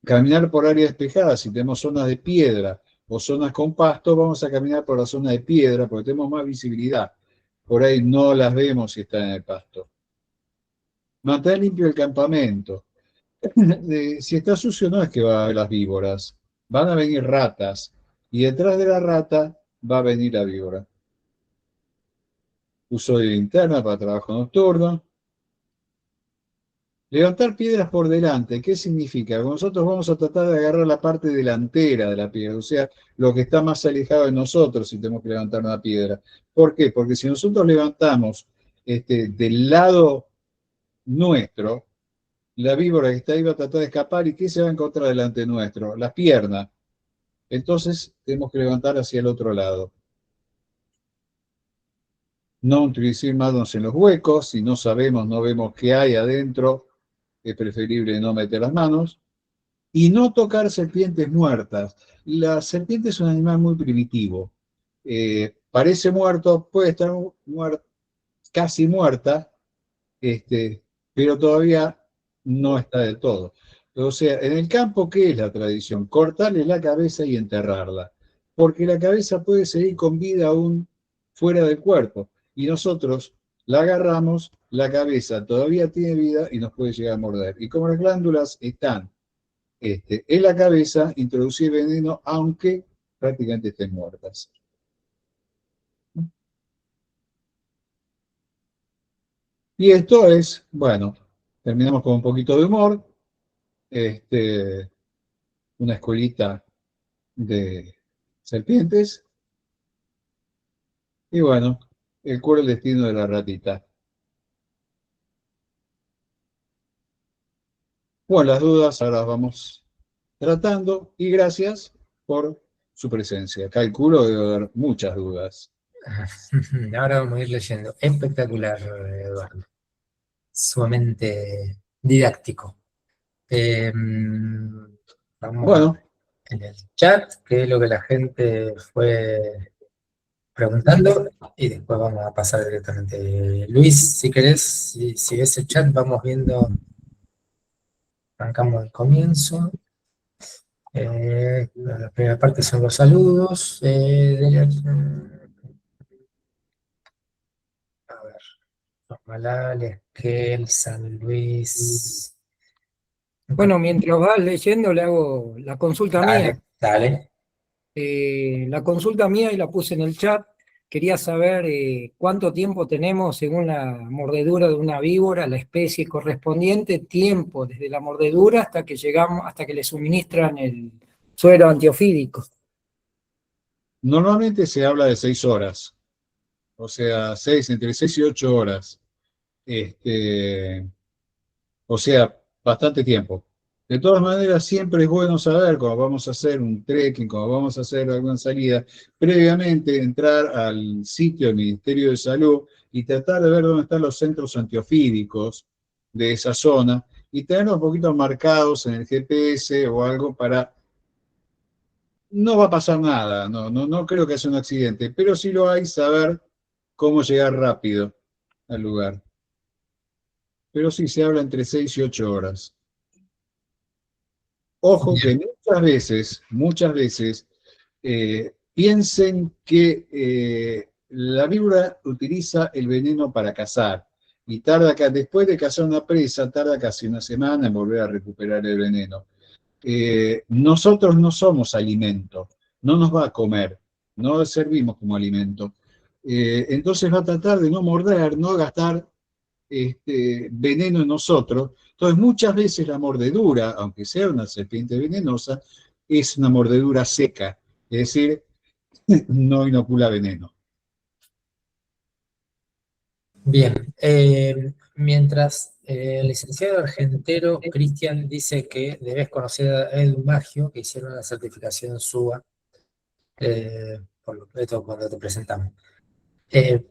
Caminar por áreas despejadas, si tenemos zonas de piedra o zonas con pasto, vamos a caminar por la zona de piedra porque tenemos más visibilidad. Por ahí no las vemos si están en el pasto. Mantener limpio el campamento. Si está sucio no es que va a haber las víboras, van a venir ratas y detrás de la rata va a venir la víbora. Uso de linterna para trabajo nocturno. Levantar piedras por delante, ¿qué significa? Nosotros vamos a tratar de agarrar la parte delantera de la piedra, o sea, lo que está más alejado de nosotros si tenemos que levantar una piedra. ¿Por qué? Porque si nosotros levantamos del lado nuestro, la víbora que está ahí va a tratar de escapar y ¿qué se va a encontrar delante nuestro? Las piernas. Entonces tenemos que levantar hacia el otro lado. No introducir manos en los huecos, si no sabemos, no vemos qué hay adentro, es preferible no meter las manos. Y no tocar serpientes muertas. La serpiente es un animal muy primitivo. Parece muerto, puede estar casi muerta, pero todavía no está del todo. O sea, en el campo, ¿qué es la tradición? Cortarle la cabeza y enterrarla, porque la cabeza puede seguir con vida aún fuera del cuerpo, y nosotros la agarramos, la cabeza todavía tiene vida y nos puede llegar a morder. Y como las glándulas están en la cabeza, introducir veneno aunque prácticamente estén muertas. Y esto es, bueno, terminamos con un poquito de humor. Una escuelita de serpientes. Y bueno, el cruel destino de la ratita. Bueno, las dudas ahora las vamos tratando y gracias por su presencia. Calculo que debe haber muchas dudas. Ahora vamos a ir leyendo. Espectacular, Eduardo. Sumamente didáctico. Vamos Bueno, en el chat, que es lo que la gente fue preguntando, y después vamos a pasar directamente. Luis, si querés, si ves el chat, vamos viendo, arrancamos el comienzo. La primera parte son los saludos. A ver, Malal, Esquel, San Luis. Bueno, mientras vas leyendo, le hago la consulta mía. Dale. La consulta mía y la puse en el chat. Quería saber cuánto tiempo tenemos según la mordedura de una víbora, la especie correspondiente, tiempo desde la mordedura hasta que llegamos, hasta que le suministran el suero antiofídico. normalmente se habla de 6 horas. O sea, entre 6 y 8 horas. O sea, bastante tiempo. De todas maneras, siempre es bueno saber, cuando vamos a hacer un trekking, cuando vamos a hacer alguna salida, previamente entrar al sitio del Ministerio de Salud y tratar de ver dónde están los centros antiofídicos de esa zona y tenerlos un poquito marcados en el GPS o algo para... No va a pasar nada, no creo que sea un accidente, pero si lo hay, saber cómo llegar rápido al lugar. Pero sí, se habla entre 6 y 8 horas. Ojo que muchas veces, piensen que la víbora utiliza el veneno para cazar y después de cazar una presa, tarda casi una semana en volver a recuperar el veneno. Nosotros no somos alimento, no nos va a comer, no servimos como alimento. Entonces va a tratar de no morder, no gastar veneno en nosotros. Entonces, muchas veces la mordedura, aunque sea una serpiente venenosa, es una mordedura seca, es decir, no inocula veneno. Bien, mientras El licenciado argentero Cristian dice que debes conocer a Edu Maggio, que hicieron la certificación SUA, por lo esto cuando te presentamos. Te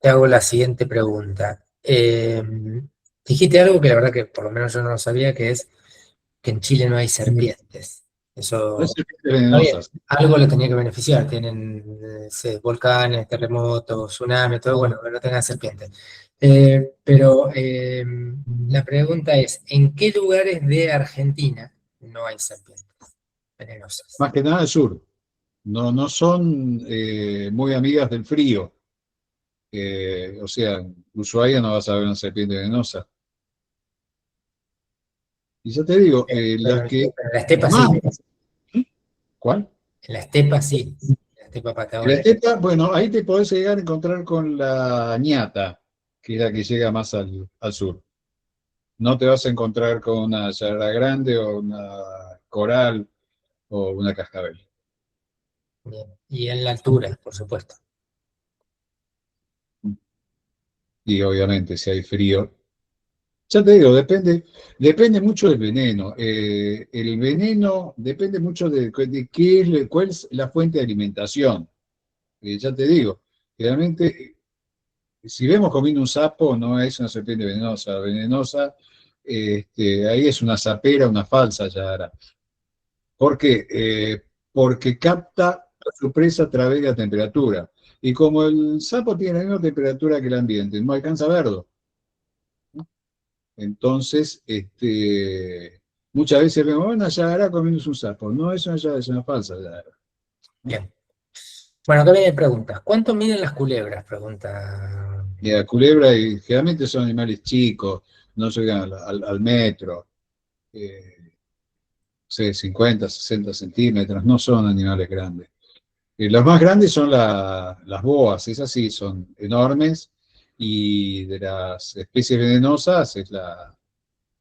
hago la siguiente pregunta. Dijiste algo que la verdad que por lo menos yo no lo sabía, que es que en Chile no hay serpientes. Eso No hay serpientes está bien, venenosas. algo le tenía que beneficiar. Tienen volcanes, terremotos, tsunamis, todo, bueno, pero no tengan serpientes. Pero la pregunta es, ¿en qué lugares de Argentina no hay serpientes venenosas? Más que nada al sur. No son muy amigas del frío. O sea, en Ushuaia no vas a ver una serpiente venenosa. Y ya te digo, las Pero que en la estepa más... sí, ¿Cuál? en la estepa sí, en la estepa En la patagónica. estepa, bueno, ahí te podés llegar a encontrar con la ñata, que es la que llega más al sur. No te vas a encontrar con una yarara grande o una coral o una cascabel. Bien. Y en la altura, por supuesto. Y obviamente, si hay frío. Ya te digo, depende mucho del veneno. El veneno depende mucho de cuál es la fuente de alimentación. Ya te digo, realmente, si vemos comiendo un sapo, no es una serpiente venenosa. Venenosa, ahí es una sapera, una falsa yara. ¿Por qué? Porque capta a su presa a través de la temperatura. Y como el sapo tiene la misma temperatura que el ambiente, no alcanza a verlo. Entonces, muchas veces vemos una yara comiéndose un sapo. No es una yara, es una falsa yara. Bien. Bueno, acá viene preguntas. ¿Cuánto miden las culebras? Pregunta. Y la culebra, y generalmente son animales chicos, no llegan al metro, sé, 50, 60 centímetros, no son animales grandes. Los más grandes son las boas, esas sí son enormes, y de las especies venenosas es la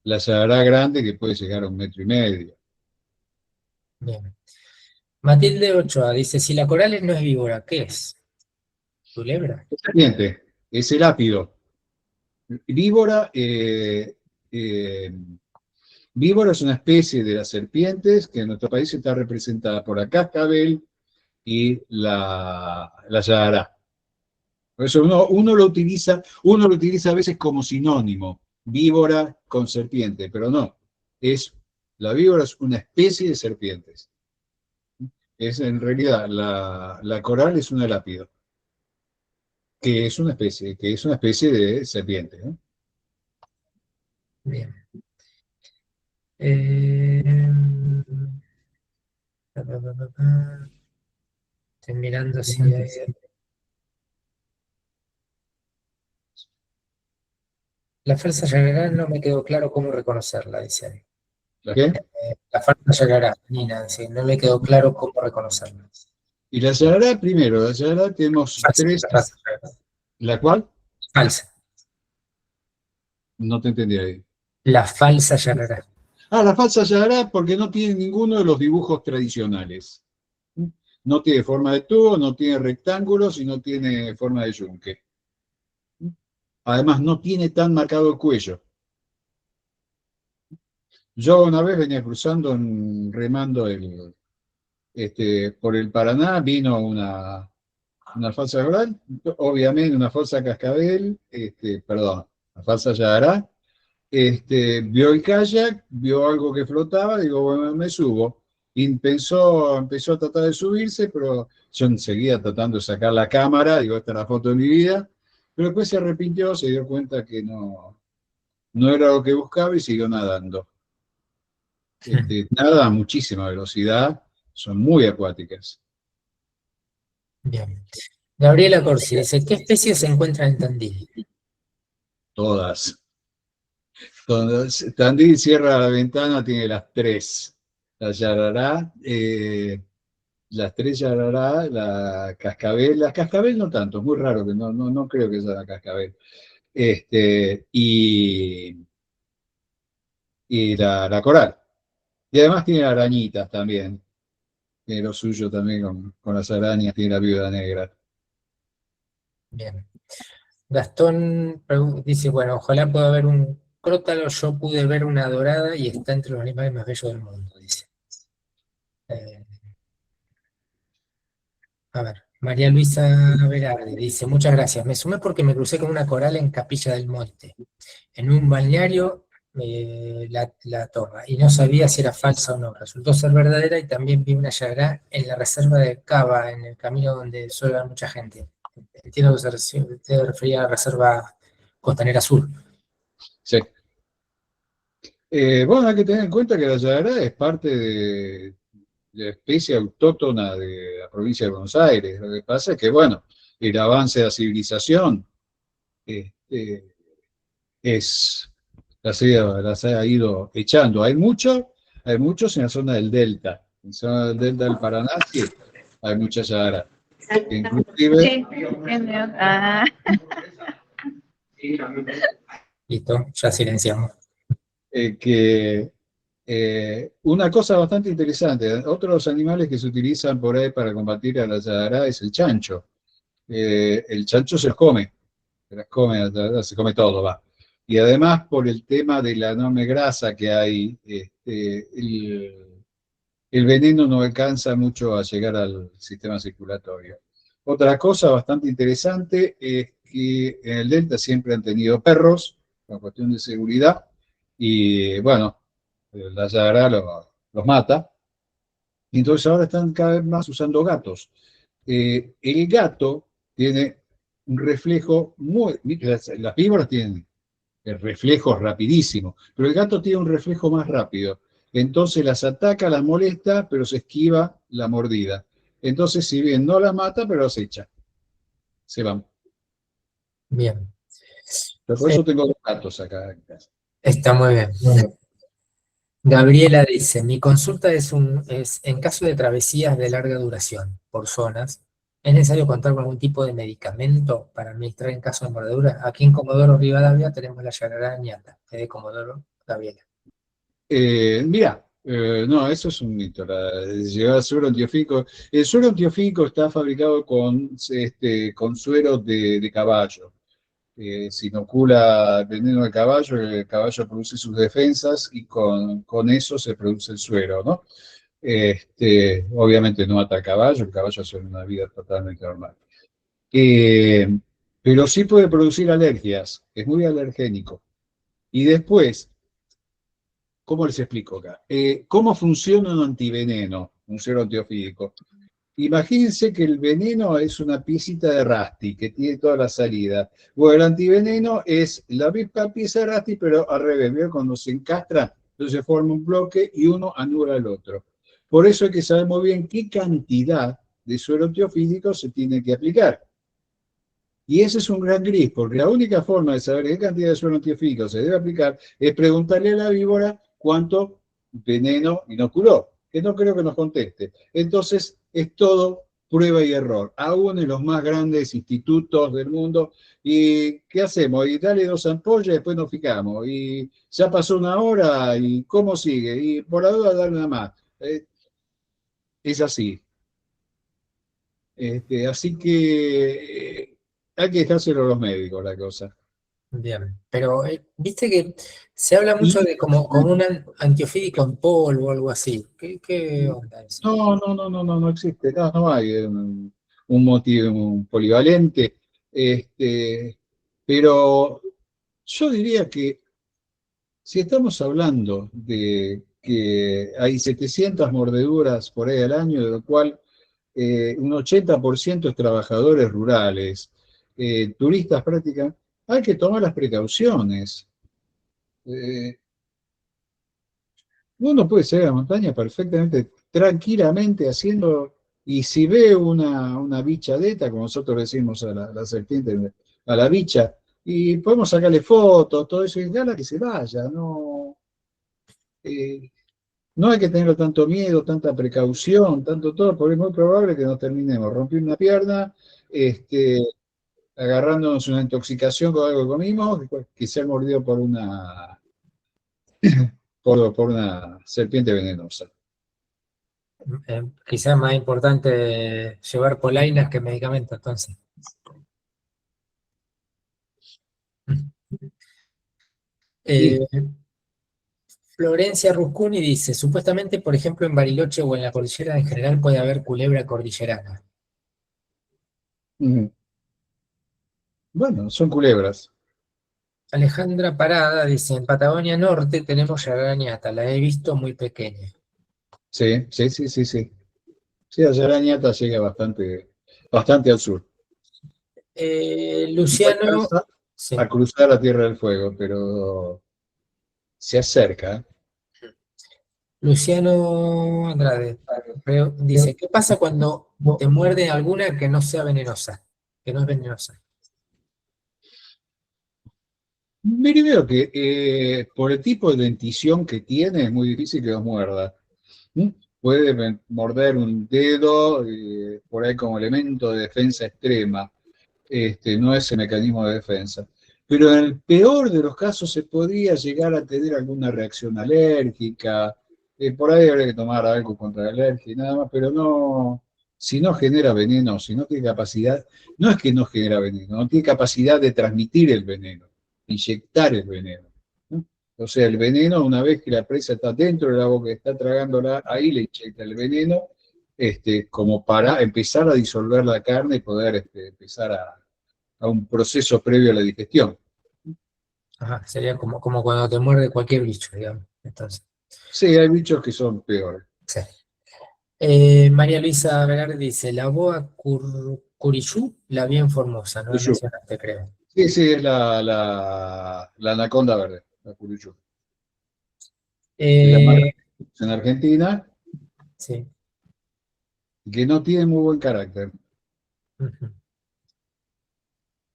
yarará grande que puede llegar a 1,5 metros. Bien. Matilde Ochoa dice, si la coral no es víbora, ¿qué es? ¿Culebra? Siguiente, es el ápido. Víbora, víbora es una especie de las serpientes que en nuestro país está representada por la cascabel y la yarará. Por eso uno lo utiliza a veces como sinónimo, víbora con serpiente, pero no. La víbora es una especie de serpientes. En realidad, la coral es un lápido, que es una especie de serpiente, ¿no? Bien. Estoy mirando si hay... La falsa yarará no me quedó claro cómo reconocerla, dice ahí. ¿La qué? La falsa yarará, Nina, sí, no le quedó claro cómo reconocerla. Y la yarará, primero, la yarará tenemos Falsa, tres. la falsa yarará. ¿La cual? Falsa. No te entendí ahí. La falsa yarará. La falsa yarará porque no tiene ninguno de los dibujos tradicionales. No tiene forma de tubo, no tiene rectángulos y no tiene forma de yunque. Además, no tiene tan marcado el cuello. Yo una vez venía cruzando, remando por el Paraná, vino una falsa coral, obviamente una falsa cascabel, perdón, una falsa yarará. Vio el kayak, vio algo que flotaba, digo, bueno, me subo. Y empezó a tratar de subirse, pero yo enseguida tratando de sacar la cámara, digo, esta es la foto de mi vida, pero después se arrepintió, se dio cuenta que no era lo que buscaba y siguió nadando. Nada a muchísima velocidad, son muy acuáticas. Bien. Gabriela Corsi dice, ¿qué especies se encuentran en Tandil? Todas. Tandil cierra la ventana, tiene las tres. La yarará, las tres yarará, la cascabel. La cascabel no tanto, es muy raro, que no creo que sea la cascabel. Y la coral. Y además tiene arañitas también. Tiene lo suyo también con las arañas, tiene la viuda negra. Bien. Gastón dice, bueno, ojalá pueda haber un crótalo, yo pude ver una dorada y está entre los animales más bellos del mundo, dice. Eh, a ver, María Luisa Berardi dice, muchas gracias, me sumé porque me crucé con una coral en Capilla del Monte, en un balneario, la torre, y no sabía si era falsa o no, resultó ser verdadera y también vi una yagará en la reserva de Cava, en el camino donde suele haber mucha gente. Entiendo que se refería a la reserva Costanera Sur. Sí. Bueno, hay que tener en cuenta que la yagará es parte de la especie autóctona de la provincia de Buenos Aires. Lo que pasa es que, bueno, el avance de la civilización este, es, las ha ido echando. Hay muchos en la zona del Delta. En la zona del Delta del Paraná sí, hay mucha yagará. Inclusive, Listo, ya silenciamos. que una cosa bastante interesante, otros animales que se utilizan por ahí para combatir a la yagará es el chancho. El chancho se las come, se come todo, va. Y además por el tema de la enorme grasa que hay, el veneno no alcanza mucho a llegar al sistema circulatorio. Otra cosa bastante interesante es que en el Delta siempre han tenido perros, por cuestión de seguridad, y bueno, la Yagará los mata, y entonces ahora están cada vez más usando gatos. El gato tiene un reflejo las víboras tienen reflejos rapidísimos, pero el gato tiene un reflejo más rápido. Entonces las ataca, las molesta, pero se esquiva la mordida. Entonces, si bien no la mata, pero las echa. Se van. Bien. Pero por eso tengo dos gatos acá en casa. Está muy bien. Gabriela dice, mi consulta es en caso de travesías de larga duración por zonas, ¿es necesario contar con algún tipo de medicamento para administrar en caso de mordedura? Aquí en Comodoro Rivadavia tenemos la yagará ñata, de Comodoro, Gabriela. Mira, no, eso es un mito. Llevar suero antiofídico. El suero antiofídico está fabricado con suero de caballo. Se inocula veneno de caballo, el caballo produce sus defensas y con eso se produce el suero, ¿no? Obviamente no mata al caballo, el caballo hace una vida totalmente normal. Eh, pero sí puede producir alergias, es muy alergénico. Y después, ¿cómo les explico acá? ¿Cómo funciona un antiveneno, un suero antiofídico? Imagínense que el veneno es una piecita de Rasti que tiene toda la salida. Bueno, el antiveneno es la misma pieza de Rasti, pero al revés. ¿Vieron? Cuando se encastra, entonces se forma un bloque y uno anula al otro. Por eso hay que saber muy bien qué cantidad de suero antiofídico se tiene que aplicar. Y ese es un gran gris, porque la única forma de saber qué cantidad de suero antiofídico se debe aplicar es preguntarle a la víbora cuánto veneno inoculó, que no creo que nos conteste. Entonces, es todo prueba y error, aún en los más grandes institutos del mundo. ¿Y qué hacemos? Y dale 2 ampollas y después nos fijamos. Y ya pasó 1 hora, ¿y cómo sigue? Y por la duda, dale una más. Es así. Así que hay que dejárselo a los médicos la cosa. Bien, pero viste que se habla mucho Y de como un antiofídico en polvo o algo así. ¿Qué onda eso? no existe, no hay un motivo un polivalente. Pero yo diría que si estamos hablando de que hay 700 mordeduras por ahí al año, de lo cual un 80% es trabajadores rurales, turistas prácticamente, hay que tomar las precauciones. Eh, Uno puede salir a la montaña perfectamente, tranquilamente haciendo, y si ve una bichadeta, como nosotros le decimos a la serpiente, a la bicha, y podemos sacarle fotos, todo eso, y déjala que se vaya, eh, no hay que tener tanto miedo, tanta precaución, tanto todo, porque es muy probable que nos terminemos rompiendo una pierna, este, agarrándonos una intoxicación con algo que comimos, que ser mordido por una serpiente venenosa. Quizás más importante llevar polainas que medicamentos, entonces. Eh, Florencia Ruscuni dice, supuestamente, por ejemplo, en Bariloche o en la cordillera en general puede haber culebra cordillerana. Ujú. Bueno, son culebras. Alejandra Parada dice, en Patagonia Norte tenemos yararañata, la he visto muy pequeña. Sí, sí, sí, sí, sí. Sí, la arañata llega bastante al sur. No Luciano, alcanza sí. a cruzar la Tierra del Fuego, pero se acerca. Luciano Andrade dice, ¿qué pasa cuando te muerde alguna que no sea venenosa? Que no es venenosa. Mire, veo que por el tipo de dentición que tiene es muy difícil que los muerda. ¿Mm? Puede morder un dedo por ahí como elemento de defensa extrema. No es el mecanismo de defensa. Pero en el peor de los casos se podría llegar a tener alguna reacción alérgica. Por ahí habría que tomar algo contra la alergia y nada más, pero no, si no genera veneno, si no tiene capacidad, no es que no genera veneno, no tiene capacidad de transmitir el veneno, inyectar el veneno, ¿no? O sea, el veneno, una vez que la presa está dentro de la boca, está tragándola, ahí le inyecta el veneno, como para empezar a disolver la carne y poder empezar a un proceso previo a la digestión. Ajá, sería como cuando te muerde cualquier bicho, digamos. Entonces, Sí, hay bichos que son peores. sí. María Luisa Velarde dice, la boa curiyú, la vi en Formosa, no la Curiyú. mencionaste, creo. Sí, sí, es la anaconda verde, la curiyú. Es la más Eh, grande en Argentina, sí. que no tiene muy buen carácter. Ujú.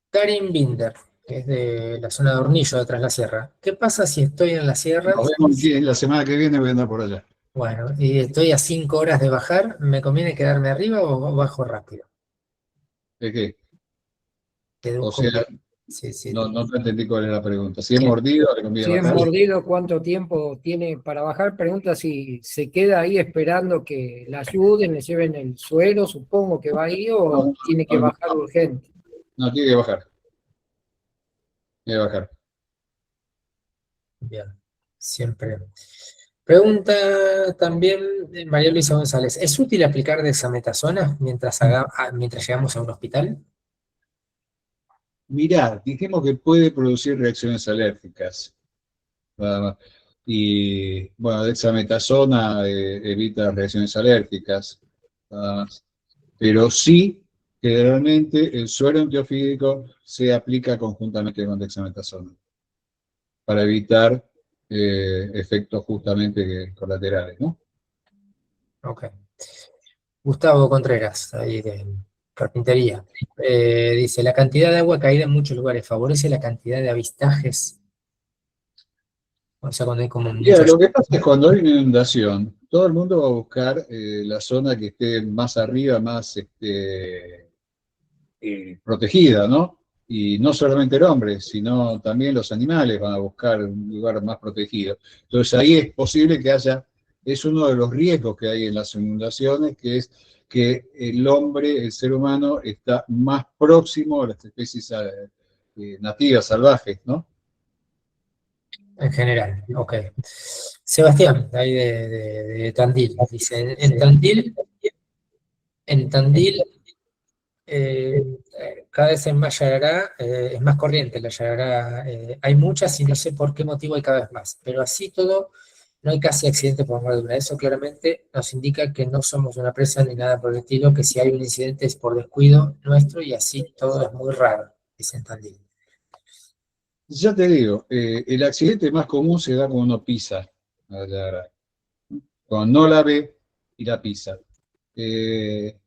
Karin Binder, que es de la zona de Hornillo, detrás de la sierra. ¿Qué pasa si estoy en la sierra? Nos vemos aquí, la semana que viene voy a andar por allá. Bueno, y estoy a 5 horas de bajar, ¿me conviene quedarme arriba o bajo rápido? ¿De qué? O Deduzco sea, que sí, sí. no te entendí cuál es la pregunta. Si es que- mordido, le conviene Si es bajar. mordido, ¿cuánto tiempo tiene para bajar? Pregunta si se queda ahí esperando que la ayuden, le lleven el suero, supongo que va ahí, No, o no, tiene que no, bajar urgente. no, tiene que bajar. Tiene que bajar. Bien, siempre. Pregunta también María Luisa González, ¿es útil aplicar dexametasona mientras llegamos a un hospital? Mirá, dijimos que puede producir reacciones alérgicas. Nada más. Y bueno, dexametasona evita reacciones alérgicas, nada más. Pero sí, generalmente el suero antiofídico se aplica conjuntamente con dexametasona para evitar efectos justamente colaterales, ¿no? Ok. Gustavo Contreras, ahí de carpintería. Dice, la cantidad de agua caída en muchos lugares favorece la cantidad de avistajes. O sea, cuando hay como Mira, mucha lo que lluvia. pasa es cuando hay una inundación, todo el mundo va a buscar la zona que esté más arriba, más protegida, ¿no? Y no solamente el hombre, sino también los animales van a buscar un lugar más protegido. Entonces ahí es posible que haya, es uno de los riesgos que hay en las inundaciones, que es que el hombre, el ser humano, está más próximo a las especies nativas, salvajes, ¿no? En general, ok. Sebastián, ahí de Tandil, dice, en Tandil, cada vez en más yarará, es más corriente la yarará, hay muchas y no sé por qué motivo hay cada vez más, pero así todo, no hay casi accidente por mordedura. Eso claramente nos indica que no somos una presa ni nada por el estilo, que si hay un incidente es por descuido nuestro y así todo es muy raro, dice en Tandil. Ya te digo, el accidente más común se da cuando uno pisa a la yarará, cuando no la ve y la pisa. Eh,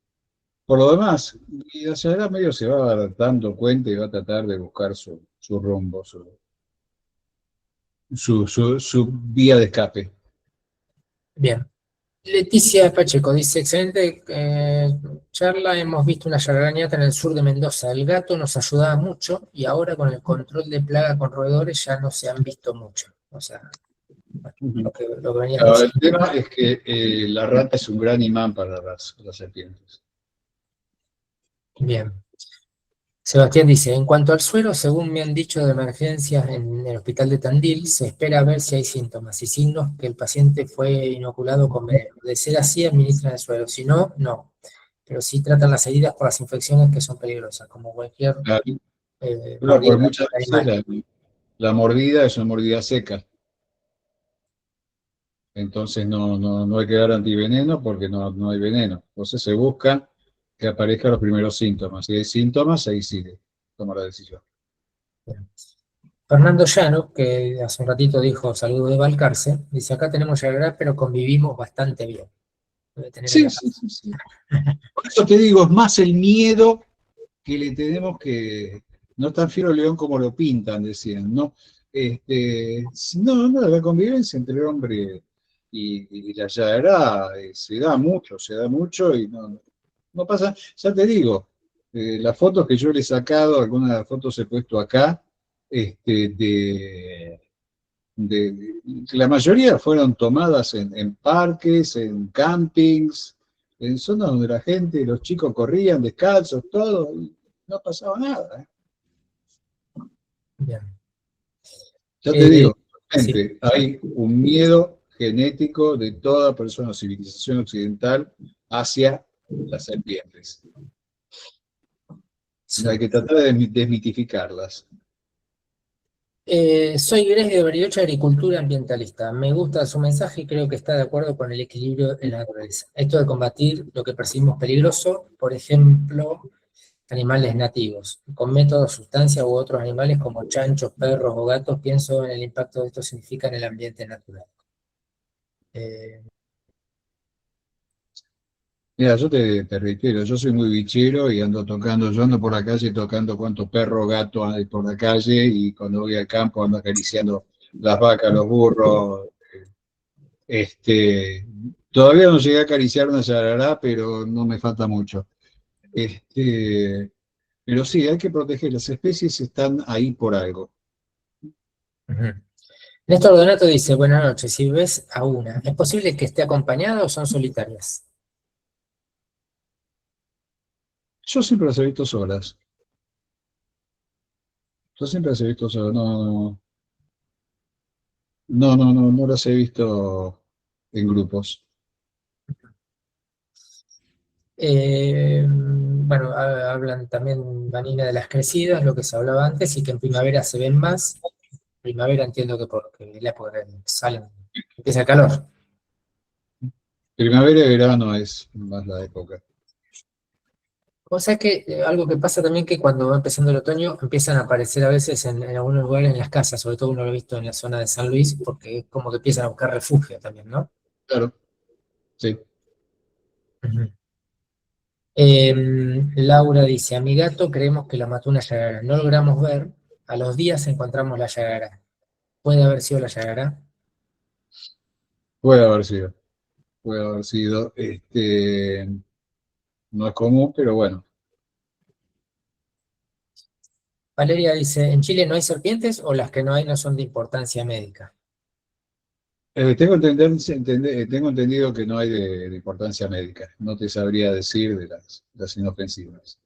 Por lo demás, y la ciudad medio se va dando cuenta y va a tratar de buscar su rumbo, su vía de escape. Bien. Leticia Pacheco dice, excelente charla, hemos visto una yararañata en el sur de Mendoza. El gato nos ayudaba mucho y ahora con el control de plaga con roedores ya no se han visto mucho. O sea, bueno, Ujú. lo que venías Ahora, el diciendo. tema es que la rata es un gran imán para las serpientes. Bien. Sebastián dice, en cuanto al suero, según me han dicho de emergencias en el hospital de Tandil, se espera ver si hay síntomas y signos que el paciente fue inoculado con veneno. De ser así, administran el suero. Si no, no. Pero sí tratan las heridas por las infecciones que son peligrosas, como cualquier Claro, pero mordida por muchas de veces animal. la mordida es una mordida seca. Entonces no hay que dar antiveneno porque no hay veneno. Entonces se busca que aparezcan los primeros síntomas. Si hay síntomas, ahí sí toma la decisión. Fernando Llano, que hace un ratito dijo saludo de Balcarce, dice, acá tenemos Yagará, pero convivimos bastante bien. Debe tener Sí, allá. sí, sí, sí. Por eso te digo, es más el miedo que le tenemos que... No es tan fiero león como lo pintan, decían, ¿no? No, la convivencia entre el hombre y la Yagará se da mucho y no pasa. Ya te digo, las fotos que yo le he sacado, algunas de las fotos he puesto acá, la mayoría fueron tomadas en parques, en campings, en zonas donde la gente, los chicos corrían descalzos, todo, y no pasaba nada. Bien. Ya te digo, Sí. gente, hay un miedo genético de toda persona, civilización occidental, hacia las serpientes. Sí. Hay que tratar de desmitificarlas. Soy Greg de Bariloche, Agricultura Ambientalista. Me gusta su mensaje y creo que está de acuerdo con el equilibrio en la naturaleza. Esto de combatir lo que percibimos peligroso, por ejemplo, animales nativos, con métodos, sustancias u otros animales como chanchos, perros o gatos, pienso en el impacto de esto significa en el ambiente natural. Mira, yo te reitero, yo soy muy bichero y yo ando por la calle tocando cuántos perros, gatos hay por la calle y cuando voy al campo ando acariciando las vacas, los burros. Este, Todavía no llegué a acariciar una yarará, pero no me falta mucho. Pero sí, hay que proteger, las especies están ahí por algo. Ujú. Néstor Donato dice, buenas noches, si ves a una, ¿es posible que esté acompañada o son solitarias? Yo siempre las he visto solas. Yo siempre las he visto solas. No las he visto en grupos. Bueno, hablan también, Vanina, de las crecidas, lo que se hablaba antes, y que en primavera se ven más. Primavera entiendo que porque la época que salen, empieza el calor. Primavera y verano es más la época. O sea que algo que pasa también que cuando va empezando el otoño empiezan a aparecer a veces en algunos lugares en las casas, sobre todo uno lo ha visto en la zona de San Luis, porque es como que empiezan a buscar refugio también, ¿no? Claro, sí. Ujú. Laura dice, a mi gato creemos que lo mató una llagara. No logramos ver, a los días encontramos la llagara. ¿Puede haber sido la llagara? Puede haber sido. Puede haber sido. No es común, pero bueno. Valeria dice, ¿en Chile no hay serpientes o las que no hay no son de importancia médica? Tengo entendido que no hay de importancia médica. No te sabría decir de las inofensivas.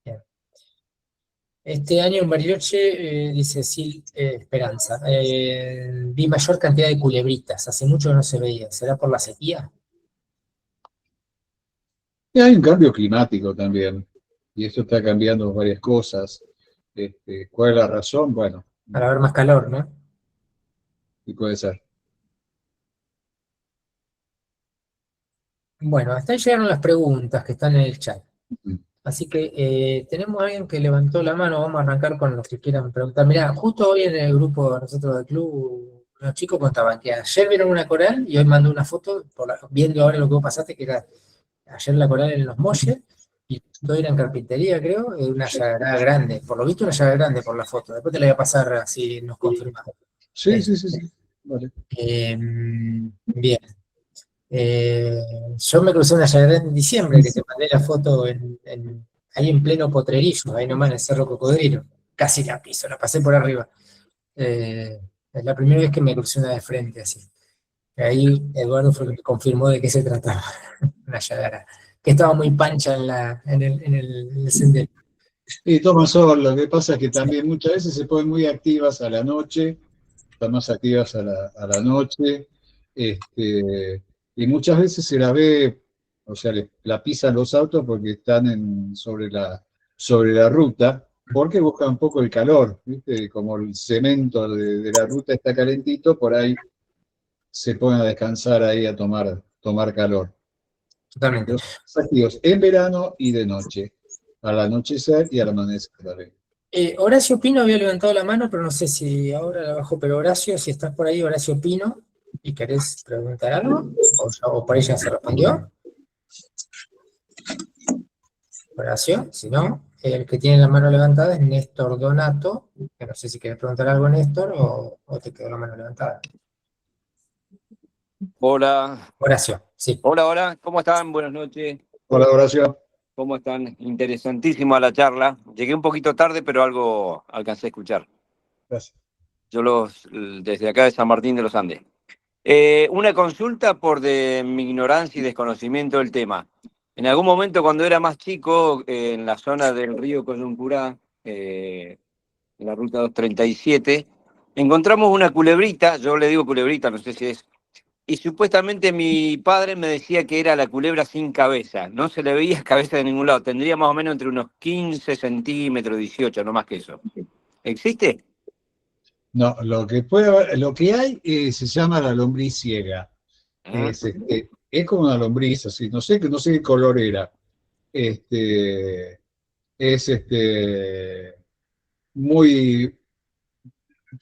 Bien. Este año en Bariloche, dice Sil Esperanza, vi mayor cantidad de culebritas, hace mucho que no se veía. ¿Será por la sequía? Y hay un cambio climático también. Y esto está cambiando varias cosas. ¿Cuál es la razón? Bueno, Para haber más calor, ¿no? y puede ser. Bueno, hasta ahí llegaron las preguntas que están en el chat. Mm. Así que tenemos a alguien que levantó la mano, vamos a arrancar con los que quieran preguntar. Mirá, justo hoy en el grupo de nosotros del club, los chicos contaban que ayer vieron una coral y hoy mandó una foto, viendo ahora lo que vos pasaste, que era ayer la coral en los Molles, y hoy era en carpintería, creo, una llagará grande, por lo visto una llagará grande por la foto, después te la voy a pasar así nos confirmamos. Sí. Vale. Bien. Yo me crucé una llagará en diciembre, que te mandé la foto ahí en pleno Potrerillo, ahí nomás en el Cerro Cocodrilo. Casi la piso, la pasé por arriba. Es la primera vez que me crucé una de frente así. Ahí Eduardo fue el que me confirmó de qué se trataba, una llagará, que estaba muy pancha en el sendero. Y toman sol, lo que pasa es que también muchas veces se ponen muy activas a la noche, están más activas a la noche, y muchas veces se la ve, o sea, la pisan los autos porque están sobre la ruta, porque buscan un poco el calor, ¿viste? Como el cemento de la ruta está calentito, por ahí se ponen a descansar ahí a tomar calor. Totalmente. Los activos en verano y de noche, al anochecer y al amanecer también. Horacio Pino había levantado la mano, pero no sé si ahora la bajó. Pero Horacio, si estás por ahí, Horacio Pino, y querés preguntar algo, o por ahí ya se respondió. Horacio, si no, el que tiene la mano levantada es Néstor Donato, que no sé si querés preguntar algo, Néstor, o te quedó la mano levantada. Hola, Horacio, sí. hola, ¿cómo están? Buenas noches, Colaboración. ¿cómo están? Interesantísima la charla. Llegué un poquito tarde, pero algo alcancé a escuchar. Gracias. Desde acá de San Martín de los Andes. Una consulta por mi ignorancia y desconocimiento del tema. En algún momento cuando era más chico, en la zona del río Coyuncurá, en la ruta 237, encontramos una culebrita, yo le digo culebrita, no sé si es. Y supuestamente mi padre me decía que era la culebra sin cabeza. No se le veía cabeza de ningún lado. Tendría más o menos entre unos 15 centímetros, 18, no más que eso. ¿Existe? No, lo que hay se llama la lombriz ciega. Ah, Es como una lombriz, así, no sé qué color era. Es muy,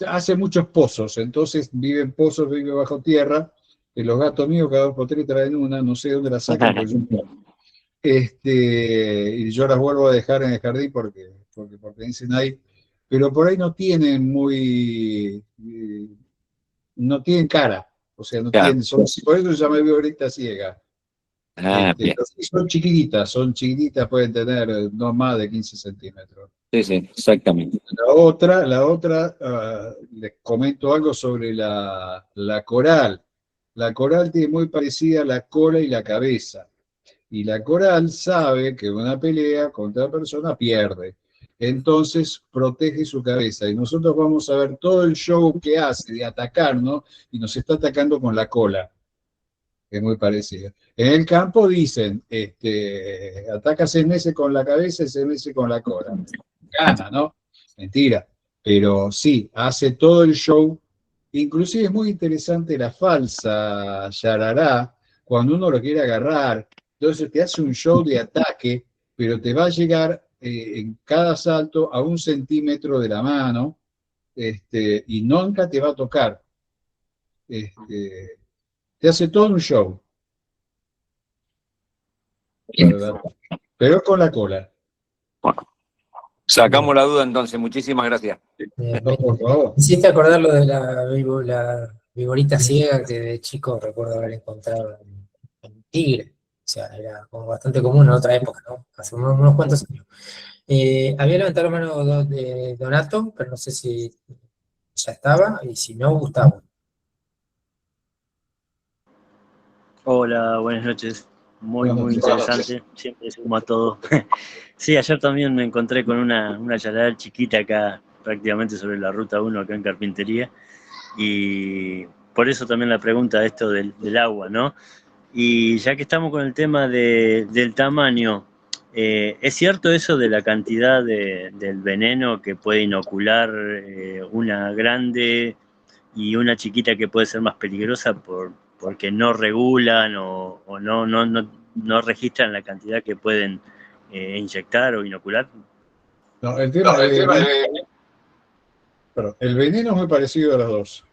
hace muchos pozos, entonces vive en pozos, vive bajo tierra. Y los gatos míos cada 2 por 3 traen una, no sé dónde la sacan, porque y yo las vuelvo a dejar en el jardín porque dicen ahí, pero por ahí no tienen no tienen cara, o sea, no claro. tienen, por eso se llama violeta ciega. Bien. Pero sí son chiquititas, pueden tener no más de 15 centímetros. Sí, sí, exactamente. La otra, les comento algo sobre la coral. La coral tiene muy parecida la cola y la cabeza. Y la coral sabe que una pelea contra la persona pierde. Entonces protege su cabeza. Y nosotros vamos a ver todo el show que hace de atacarnos y nos está atacando con la cola. Es muy parecido. En el campo dicen, ataca 6 meses con la cabeza y 6 meses con la cola. Gana, ¿no? Mentira. Pero sí, hace todo el show. Inclusive es muy interesante la falsa yarará, cuando uno lo quiere agarrar. Entonces te hace un show de ataque, pero te va a llegar en cada salto a 1 centímetro de la mano, y nunca te va a tocar. Te hace todo un show, la verdad. Pero con la cola. Bueno, sacamos la duda entonces. Muchísimas gracias. Por favor. Hiciste acordar lo de la viborita ciega que de chico recuerdo haber encontrado en Tigre. O sea, era como bastante común en otra época, ¿no? Hace unos cuantos años. Había levantado la mano de Donato, pero no sé si ya estaba, y si no, Gustavo. Hola, buenas noches. Muy Buenas noches. interesante. Siempre suma todo. Sí, ayer también me encontré con una yaral chiquita acá, prácticamente sobre la ruta 1 acá en Carpintería. Y por eso también la pregunta de esto del agua, ¿no? Y ya que estamos con el tema del tamaño, ¿es cierto eso de la cantidad del veneno que puede inocular una grande y una chiquita que puede ser más peligrosa porque no regulan o no registran la cantidad que pueden inyectar o inocular? No, el veneno es muy parecido a los dos.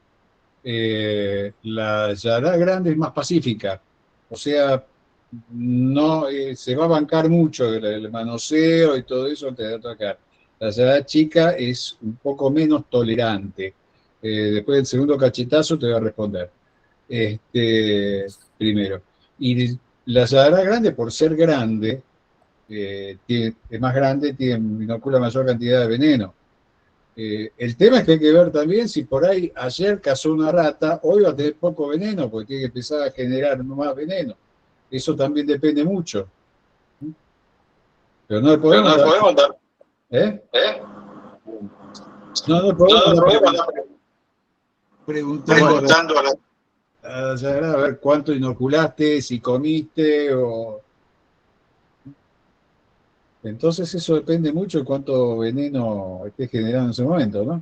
La yará grande es más pacífica, o sea, no se va a bancar mucho el manoseo y todo eso antes de atacar. La yará chica es un poco menos tolerante. Después del segundo cachetazo te va a responder. Primero. Y la yará grande, por ser grande, es más grande, inocula mayor cantidad de veneno. El tema es que hay que ver también si por ahí ayer cazó una rata, hoy va a tener poco veneno, porque tiene que empezar a generar más veneno. Eso también depende mucho. Pero no le podemos dar ¿Eh? No, podemos preguntando a la Sagrada a ver cuánto inoculaste, si comiste o... Entonces eso depende mucho de cuánto veneno estés generando en ese momento, ¿no?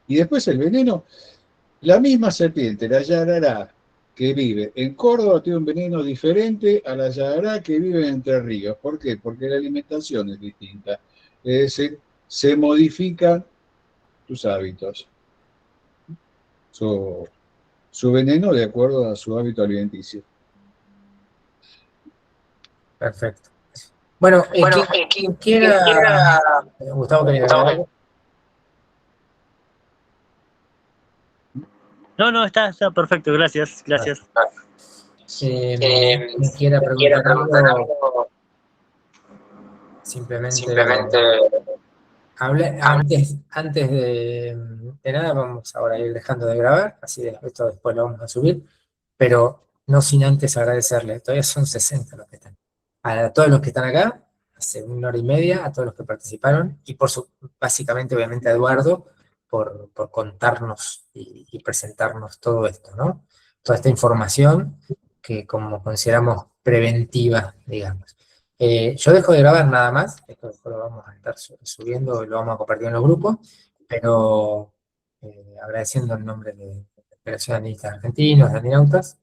Y después el veneno, la misma serpiente, la yarará, que vive en Córdoba, tiene un veneno diferente a la yarará que vive en Entre Ríos. ¿Por qué? Porque la alimentación es distinta. Es decir, se modifican tus hábitos, su veneno de acuerdo a su hábito alimenticio. Perfecto. Bueno, quien quiera, Gustavo, ¿quería agregar algo? No, está perfecto, gracias. Quien quiera preguntar algo, simplemente hable. Antes de nada, vamos ahora a ir dejando de grabar, así esto después lo vamos a subir, pero no sin antes agradecerle, todavía son 60 los que están. A todos los que están acá, hace 1 hora y media, a todos los que participaron, y básicamente, obviamente, a Eduardo, por contarnos y presentarnos todo esto, ¿no? Toda esta información que como consideramos preventiva, digamos. Yo dejo de grabar nada más, esto después lo vamos a estar subiendo y lo vamos a compartir en los grupos, pero agradeciendo en nombre de la Federación de Analistas Argentinos, de Andinautas,